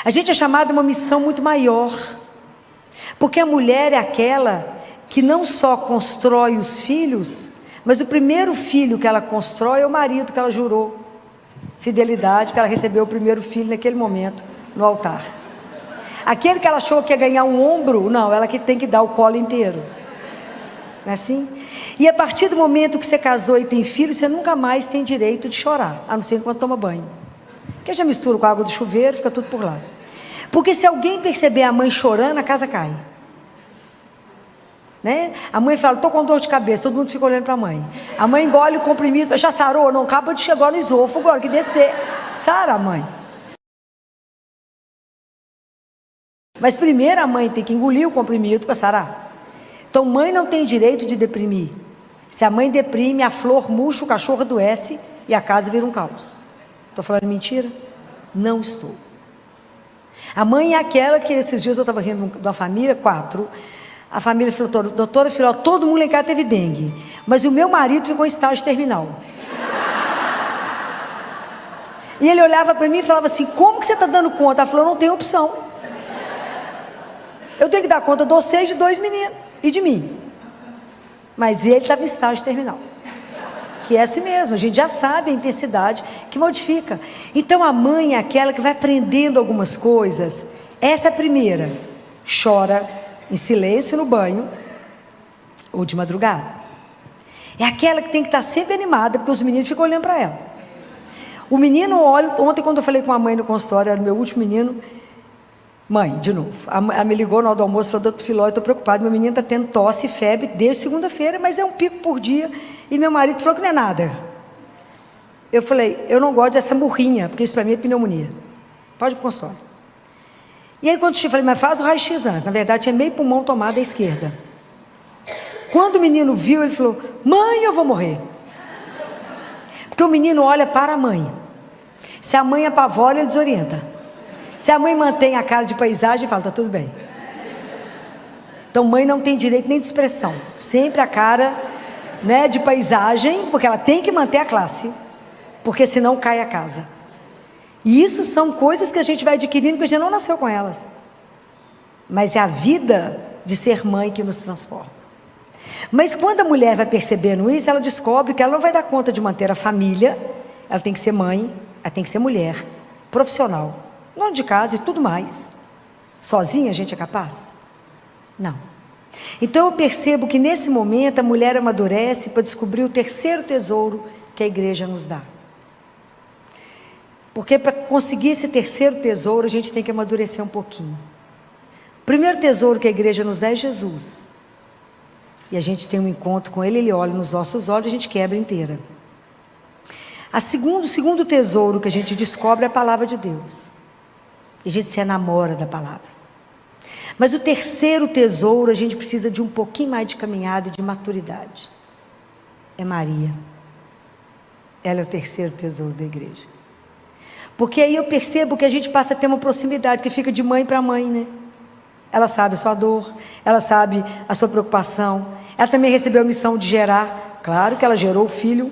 a gente é chamado a uma missão muito maior. Porque a mulher é aquela que não só constrói os filhos, mas o primeiro filho que ela constrói é o marido que ela jurou fidelidade, que ela recebeu o primeiro filho naquele momento, no altar. Aquele que ela achou que ia ganhar um ombro, não, ela que tem que dar o colo inteiro. Não é assim? E a partir do momento que você casou e tem filho, você nunca mais tem direito de chorar, a não ser enquanto toma banho. Porque já mistura com a água do chuveiro, fica tudo por lá. Porque se alguém perceber a mãe chorando, a casa cai. Né? A mãe fala, estou com dor de cabeça, todo mundo fica olhando para a mãe. A mãe engole o comprimido, já sarou? Não, acaba de chegar no esôfago, agora que descer. Sara, mãe. Mas primeiro a mãe tem que engolir o comprimido para sarar. Então mãe não tem direito de deprimir. Se a mãe deprime, a flor murcha, o cachorro adoece e a casa vira um caos. Estou falando mentira? Não estou. A mãe é aquela que esses dias eu estava rindo de uma família, 4. A família falou, doutora, filho, todo mundo em casa teve dengue, mas o meu marido ficou em estágio terminal. E ele olhava para mim e falava assim, como que você está dando conta? Ela falou, não tem opção. Eu tenho que dar conta de vocês, de 2 meninos e de mim. Mas ele estava em estágio terminal. Que é assim mesmo, a gente já sabe a intensidade que modifica. Então a mãe é aquela que vai aprendendo algumas coisas. Essa é a primeira. Chora em silêncio no banho, ou de madrugada. É aquela que tem que estar sempre animada, porque os meninos ficam olhando para ela. O menino olha, ontem quando eu falei com a mãe no consultório, era o meu último menino, mãe, de novo, ela me ligou na hora do almoço e falou: doutor Filó, eu estou preocupado, meu menino está tendo tosse e febre desde segunda-feira, mas é um pico por dia, e meu marido falou que não é nada. Eu falei: eu não gosto dessa murrinha, porque isso para mim é pneumonia, pode ir para o consultório. E aí quando eu falei: mas faz o raio-x antes. Na verdade tinha meio pulmão tomado à esquerda. Quando o menino viu, ele falou: mãe, eu vou morrer. Porque o menino olha para a mãe. Se a mãe apavora, ele desorienta. Se a mãe mantém a cara de paisagem, fala: está tudo bem. Então mãe não tem direito nem de expressão, sempre a cara, né, de paisagem, porque ela tem que manter a classe, porque senão cai a casa. E isso são coisas que a gente vai adquirindo, porque a gente não nasceu com elas, mas é a vida de ser mãe que nos transforma. Mas quando a mulher vai percebendo isso, ela descobre que ela não vai dar conta de manter a família. Ela tem que ser mãe, ela tem que ser mulher, profissional, dona de casa e tudo mais. Sozinha a gente é capaz? Não. Então eu percebo que nesse momento a mulher amadurece para descobrir o terceiro tesouro que a igreja nos dá. Porque para conseguir esse terceiro tesouro a gente tem que amadurecer um pouquinho. O primeiro tesouro que a igreja nos dá é Jesus. E a gente tem um encontro com Ele, Ele olha nos nossos olhos e a gente quebra inteira. O segundo tesouro que a gente descobre é a palavra de Deus. E a gente se enamora da palavra. Mas o terceiro tesouro, a gente precisa de um pouquinho mais de caminhada e de maturidade. É Maria. Ela é o terceiro tesouro da igreja. Porque aí eu percebo que a gente passa a ter uma proximidade, que fica de mãe para mãe, né? Ela sabe a sua dor, ela sabe a sua preocupação. Ela também recebeu a missão de gerar. Claro que ela gerou o filho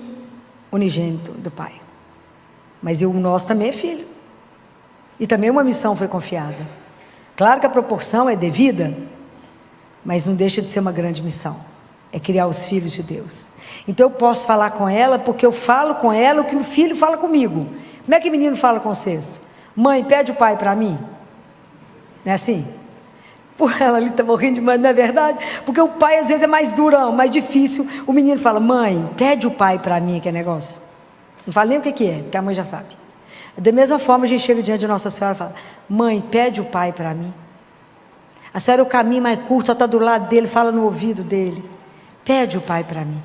unigênito do Pai. Mas o nosso também é filho. E também uma missão foi confiada. Claro que a proporção é devida, mas não deixa de ser uma grande missão. É criar os filhos de Deus. Então eu posso falar com ela, porque eu falo com ela o que o filho fala comigo. Como é que o menino fala com vocês? Mãe, pede o pai para mim. Não é assim? Por ela ali está morrendo de mãe, não é verdade? Porque o pai às vezes é mais durão, mais difícil. O menino fala: mãe, pede o pai para mim, que é negócio. Não fala nem o que é, porque a mãe já sabe. Da mesma forma a gente chega diante de Nossa Senhora e fala: mãe, pede o pai para mim. A senhora é o caminho mais curto, só está do lado dele, fala no ouvido dele: pede o pai para mim.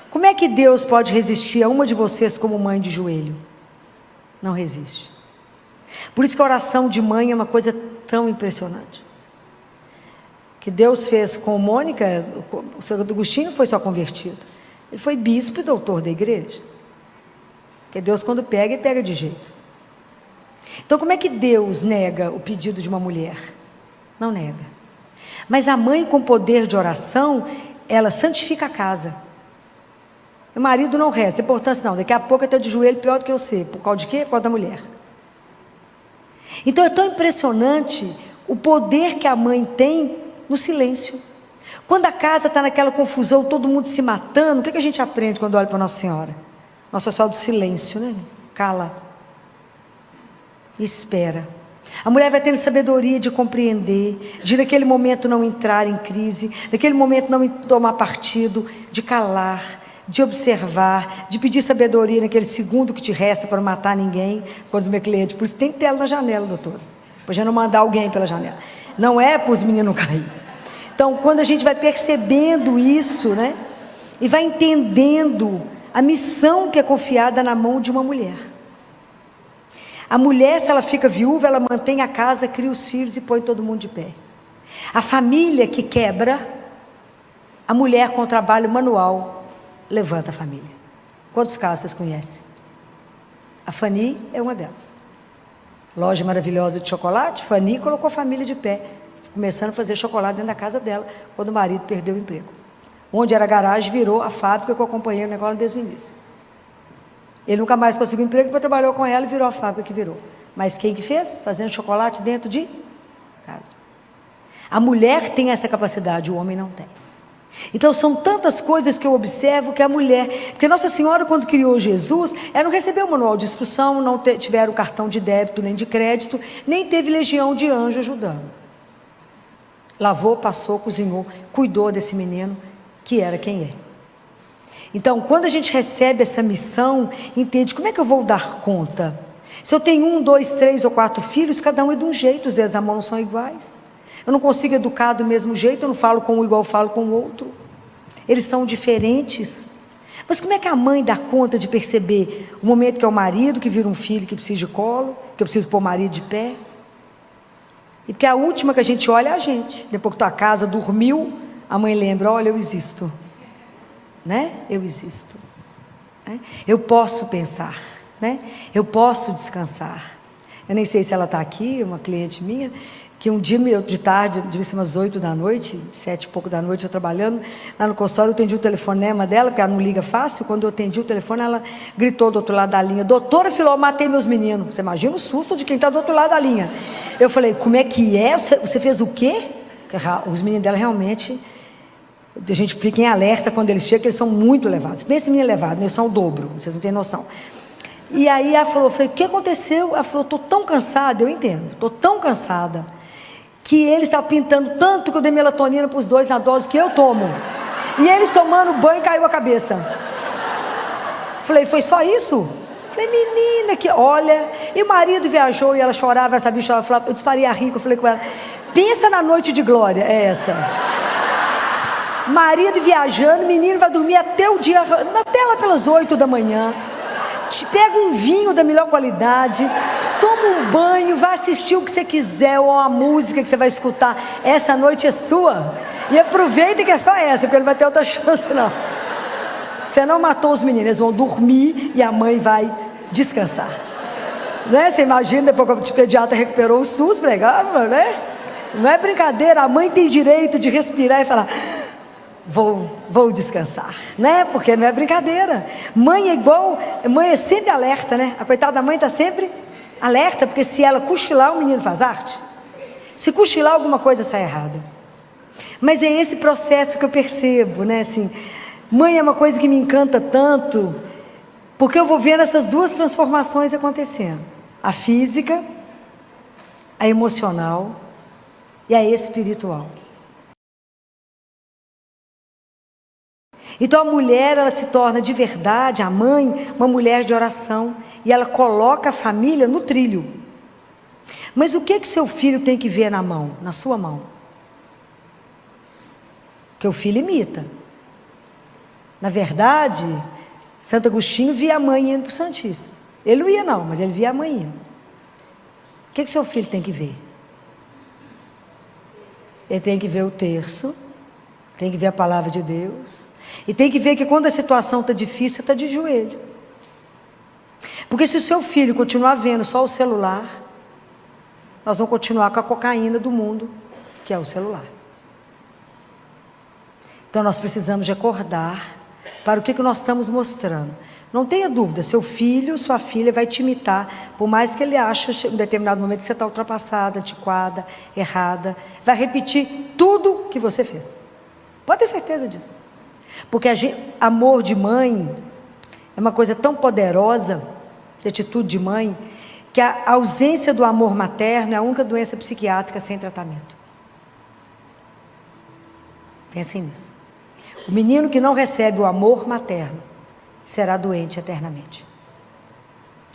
Como é que Deus pode resistir a uma de vocês como mãe de joelho? Não resiste. Por isso que a oração de mãe é uma coisa tão impressionante. Que Deus fez com Mônica, o São Agostinho não foi só convertido, ele foi bispo e doutor da igreja. Porque Deus, quando pega, ele pega de jeito. Então como é que Deus nega o pedido de uma mulher? Não nega. Mas a mãe com poder de oração, ela santifica a casa. O marido não resta importância não, daqui a pouco ele está de joelho pior do que eu sei. Por causa de quê? Por causa da mulher. Então é tão impressionante o poder que a mãe tem no silêncio. Quando a casa está naquela confusão, todo mundo se matando, o que a gente aprende quando olha para Nossa Senhora? Nossa Senhora do silêncio, né? Cala. Espera. A mulher vai tendo sabedoria de compreender, de naquele momento não entrar em crise, naquele momento não tomar partido, de calar, de observar, de pedir sabedoria naquele segundo que te resta para não matar ninguém. Quando os meus clientes, por isso tem que ter ela na janela, doutora, para já não mandar alguém pela janela. Não é para os meninos caírem. Então, quando a gente vai percebendo isso, né, e vai entendendo a missão que é confiada na mão de uma mulher. A mulher, se ela fica viúva, ela mantém a casa, cria os filhos e põe todo mundo de pé. A família que quebra, a mulher com trabalho manual levanta a família. Quantos casos vocês conhecem? A Fanny é uma delas. Loja maravilhosa de chocolate, Fanny colocou a família de pé, começando a fazer chocolate dentro da casa dela, quando o marido perdeu o emprego. Onde era a garagem, virou a fábrica que eu acompanhei o negócio desde o início. Ele nunca mais conseguiu emprego, depois trabalhou com ela e virou a fábrica que virou. Mas quem que fez? Fazendo chocolate dentro de casa. A mulher tem essa capacidade, o homem não tem. Então são tantas coisas que eu observo que a mulher, porque Nossa Senhora quando criou Jesus, ela não recebeu o manual de instrução, não tiveram cartão de débito nem de crédito, nem teve legião de anjo ajudando. Lavou, passou, cozinhou, cuidou desse menino, que era quem é. Então, quando a gente recebe essa missão, entende, como é que eu vou dar conta? Se eu tenho 1, 2, 3 ou 4 filhos, cada um é de um jeito, os dedos da mão não são iguais. Eu não consigo educar do mesmo jeito, eu não falo com um igual eu falo com o outro. Eles são diferentes. Mas como é que a mãe dá conta de perceber o momento que é o marido que vira um filho que precisa de colo, que eu preciso pôr o marido de pé? E porque a última que a gente olha é a gente. Depois que tua casa dormiu, a mãe lembra, olha, eu existo. Né? Eu existo. Né? Eu posso pensar. Né? Eu posso descansar. Eu nem sei se ela está aqui, uma cliente minha, que um dia de tarde, devia ser umas 8 da noite, 7 e pouco da noite, eu trabalhando, lá no consultório, eu atendi o telefonema dela, porque ela não liga fácil. Quando eu atendi o telefone, ela gritou do outro lado da linha, doutora Filó, matei meus meninos. Você imagina o susto de quem está do outro lado da linha. Eu falei, como é que é? Você fez o quê? Os meninos dela realmente, a gente fica em alerta quando eles chegam, que eles são muito levados. Pensa em menino levado, eles são o dobro, vocês não têm noção. E aí ela falou, eu falei, o que aconteceu? Ela falou, estou tão cansada, eu entendo, estou tão cansada, que eles estavam pintando tanto que eu dei melatonina para os dois na dose que eu tomo. E eles tomando banho, caiu a cabeça. Falei, foi só isso? Falei, menina, que olha. E o marido viajou e ela chorava, ela sabia chorar. Eu disparei a rir, eu falei com ela, pensa na noite de glória, é essa. Marido viajando, menino vai dormir até o dia, até lá pelas 8 da manhã. Te pega um vinho da melhor qualidade, toma um banho, vai assistir o que você quiser, ou a música que você vai escutar. Essa noite é sua. E aproveita que é só essa, porque não vai ter outra chance não. Você não matou os meninos, eles vão dormir e a mãe vai descansar. Né? Você imagina, depois que o pediatra recuperou o SUS, pregava, né? Não é brincadeira, a mãe tem direito de respirar e falar, vou descansar, né? Porque não é brincadeira. Mãe é igual, mãe é sempre alerta, né? A coitada da mãe está sempre alerta, porque se ela cochilar, o menino faz arte. Se cochilar, alguma coisa sai errada. Mas é esse processo que eu percebo, né? Assim, mãe é uma coisa que me encanta tanto, porque eu vou vendo essas duas transformações acontecendo: a física, a emocional e a espiritual. Então a mulher, ela se torna de verdade, a mãe, uma mulher de oração, e ela coloca a família no trilho. Mas o que seu filho tem que ver na mão, na sua mão? Que o filho imita. Na verdade, Santo Agostinho via a mãe indo para o Santíssimo. Ele não ia não, mas ele via a mãe indo. O que seu filho tem que ver? Ele tem que ver o terço, tem que ver a palavra de Deus, e tem que ver que quando a situação está difícil, você está de joelho. Porque se o seu filho continuar vendo só o celular, nós vamos continuar com a cocaína do mundo, que é o celular. Então nós precisamos de acordar para o que nós estamos mostrando. Não tenha dúvida, seu filho, sua filha vai te imitar, por mais que ele ache em um determinado momento que você está ultrapassada, antiquada, errada, vai repetir tudo que você fez. Pode ter certeza disso. Porque amor de mãe é uma coisa tão poderosa, de atitude de mãe, que a ausência do amor materno é a única doença psiquiátrica sem tratamento. Pensem nisso. O menino que não recebe o amor materno será doente eternamente.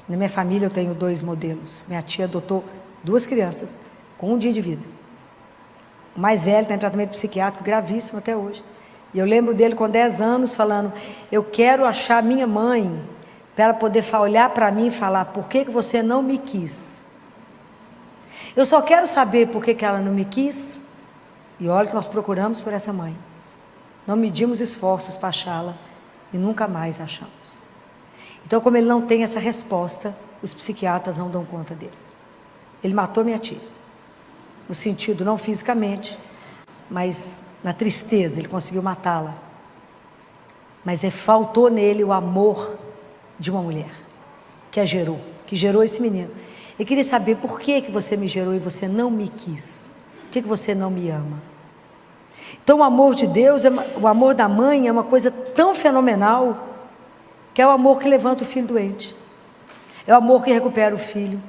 Na minha família eu tenho 2 modelos. Minha tia adotou 2 crianças com 1 dia de vida. O mais velho está em tratamento psiquiátrico gravíssimo até hoje. E eu lembro dele com 10 anos falando, eu quero achar minha mãe para ela poder olhar para mim e falar, por que você não me quis? Eu só quero saber por que ela não me quis. E olha que nós procuramos por essa mãe. Não medimos esforços para achá-la e nunca mais achamos. Então, como ele não tem essa resposta, os psiquiatras não dão conta dele. Ele matou minha tia. No sentido, não fisicamente, mas na tristeza, ele conseguiu matá-la. Mas faltou nele o amor de uma mulher que gerou esse menino. Eu queria saber por que você me gerou e você não me quis. Por que você não me ama? Então o amor de Deus, o amor da mãe é uma coisa tão fenomenal, que é o amor que levanta o filho doente. É o amor que recupera o filho.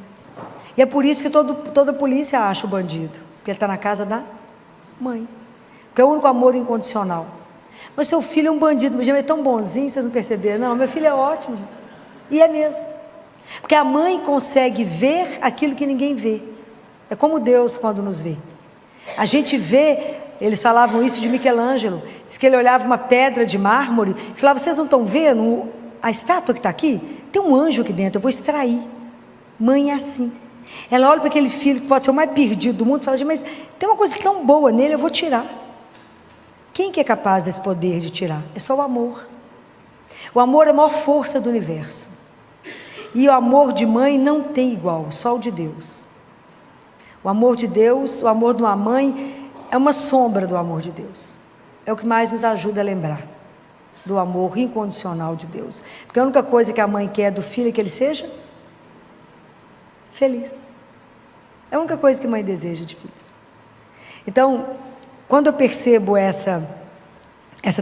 E é por isso que toda polícia acha o bandido, porque ele está na casa da mãe. Porque é o único amor incondicional. Mas seu filho é um bandido, mas ele é tão bonzinho, vocês não perceberam? Não, meu filho é ótimo, gente. E é mesmo. Porque a mãe consegue ver aquilo que ninguém vê. É como Deus quando nos vê. A gente vê, eles falavam isso de Michelangelo, diz que ele olhava uma pedra de mármore e falava, vocês não estão vendo a estátua que está aqui? Tem um anjo aqui dentro, eu vou extrair. Mãe é assim. Ela olha para aquele filho que pode ser o mais perdido do mundo e fala, mas tem uma coisa tão boa nele, eu vou tirar. Quem que é capaz desse poder de tirar? É só o amor. O amor é a maior força do universo. E o amor de mãe não tem igual, só o de Deus. O amor de Deus, o amor de uma mãe é uma sombra do amor de Deus. É o que mais nos ajuda a lembrar do amor incondicional de Deus. Porque a única coisa que a mãe quer do filho é que ele seja feliz. É a única coisa que a mãe deseja de filho. Então, quando eu percebo essa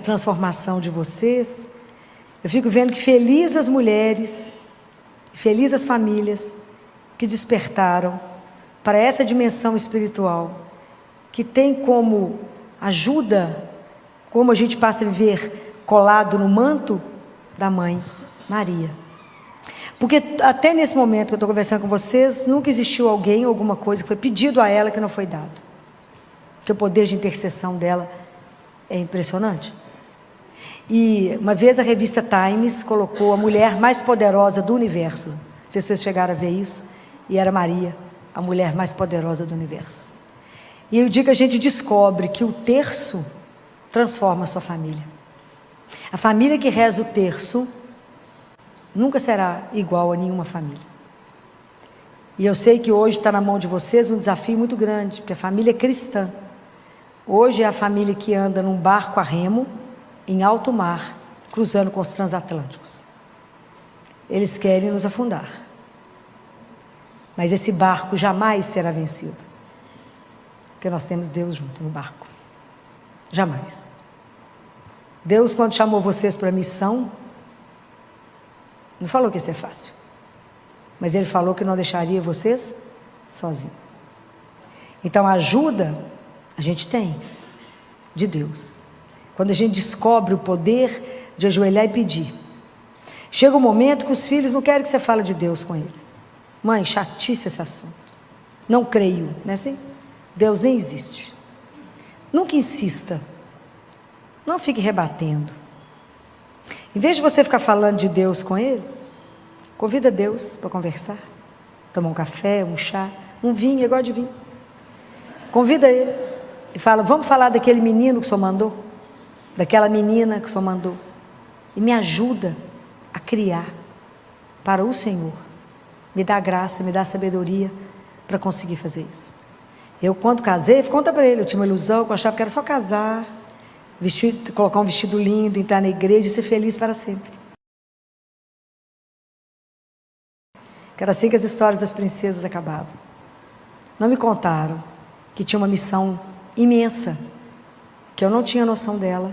transformação de vocês, eu fico vendo que felizes as mulheres, felizes as famílias que despertaram para essa dimensão espiritual, que tem como ajuda, como a gente passa a viver colado no manto da mãe Maria. Porque até nesse momento que eu estou conversando com vocês, nunca existiu alguém ou alguma coisa que foi pedido a ela que não foi dado. Porque o poder de intercessão dela é impressionante. E uma vez a revista Times colocou a mulher mais poderosa do universo. Não sei se vocês chegaram a ver isso. E era Maria, a mulher mais poderosa do universo. E o dia que a gente descobre que o terço transforma a sua família. A família que reza o terço nunca será igual a nenhuma família. E eu sei que hoje está na mão de vocês um desafio muito grande, porque a família é cristã. Hoje é a família que anda num barco a remo, em alto mar, cruzando com os transatlânticos. Eles querem nos afundar. Mas esse barco jamais será vencido. Porque nós temos Deus junto no barco. Jamais. Deus, quando chamou vocês para a missão, não falou que ia ser fácil. Mas Ele falou que não deixaria vocês sozinhos. Então, a ajuda a gente tem de Deus. Quando a gente descobre o poder de ajoelhar e pedir. Chega um momento que os filhos não querem que você fale de Deus com eles. Mãe, chatice esse assunto. Não creio, não é assim? Deus nem existe. Nunca insista. Não fique rebatendo. Em vez de você ficar falando de Deus com ele, convida Deus para conversar. Tomar um café, um chá, um vinho, eu gosto de vinho. Convida ele e fala, vamos falar daquele menino que o Senhor mandou? Daquela menina que o Senhor mandou? E me ajuda a criar para o Senhor. Me dá graça, me dá sabedoria para conseguir fazer isso. Eu, quando casei, conta para ele, eu tinha uma ilusão, que eu achava que era só casar, colocar um vestido lindo, entrar na igreja e ser feliz para sempre. Que era assim que as histórias das princesas acabavam. Não me contaram que tinha uma missão imensa, que eu não tinha noção dela,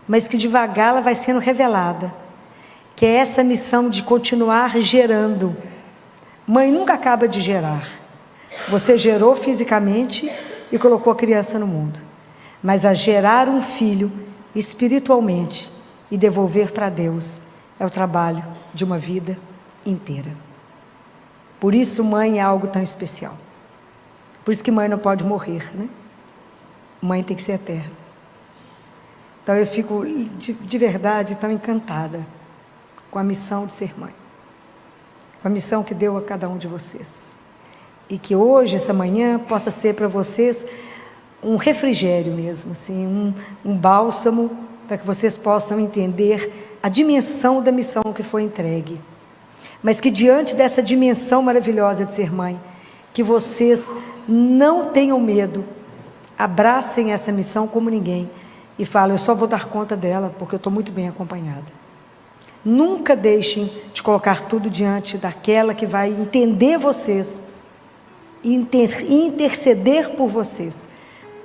mas que devagar ela vai sendo revelada, que é essa missão de continuar gerando. Mãe nunca acaba de gerar. Você gerou fisicamente e colocou a criança no mundo, mas a gerar um filho espiritualmente e devolver para Deus é o trabalho de uma vida inteira. Por isso mãe é algo tão especial. Por isso que mãe não pode morrer, né? Mãe tem que ser eterna. Então eu fico de verdade tão encantada com a missão de ser mãe, com a missão que deu a cada um de vocês, e que hoje, essa manhã, possa ser para vocês um refrigério mesmo, assim, um bálsamo, para que vocês possam entender a dimensão da missão que foi entregue, mas que diante dessa dimensão maravilhosa de ser mãe, que vocês não tenham medo, abracem essa missão como ninguém, e falem, eu só vou dar conta dela, porque eu estou muito bem acompanhada. Nunca deixem de colocar tudo diante daquela que vai entender vocês, e interceder por vocês,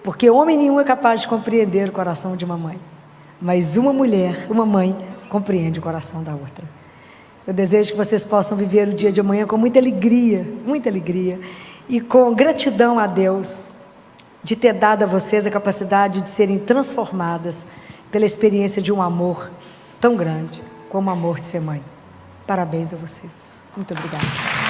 porque homem nenhum é capaz de compreender o coração de uma mãe, mas uma mulher, uma mãe, compreende o coração da outra. Eu desejo que vocês possam viver o dia de amanhã com muita alegria, e com gratidão a Deus, de ter dado a vocês a capacidade de serem transformadas pela experiência de um amor tão grande como o amor de ser mãe. Parabéns a vocês. Muito obrigada.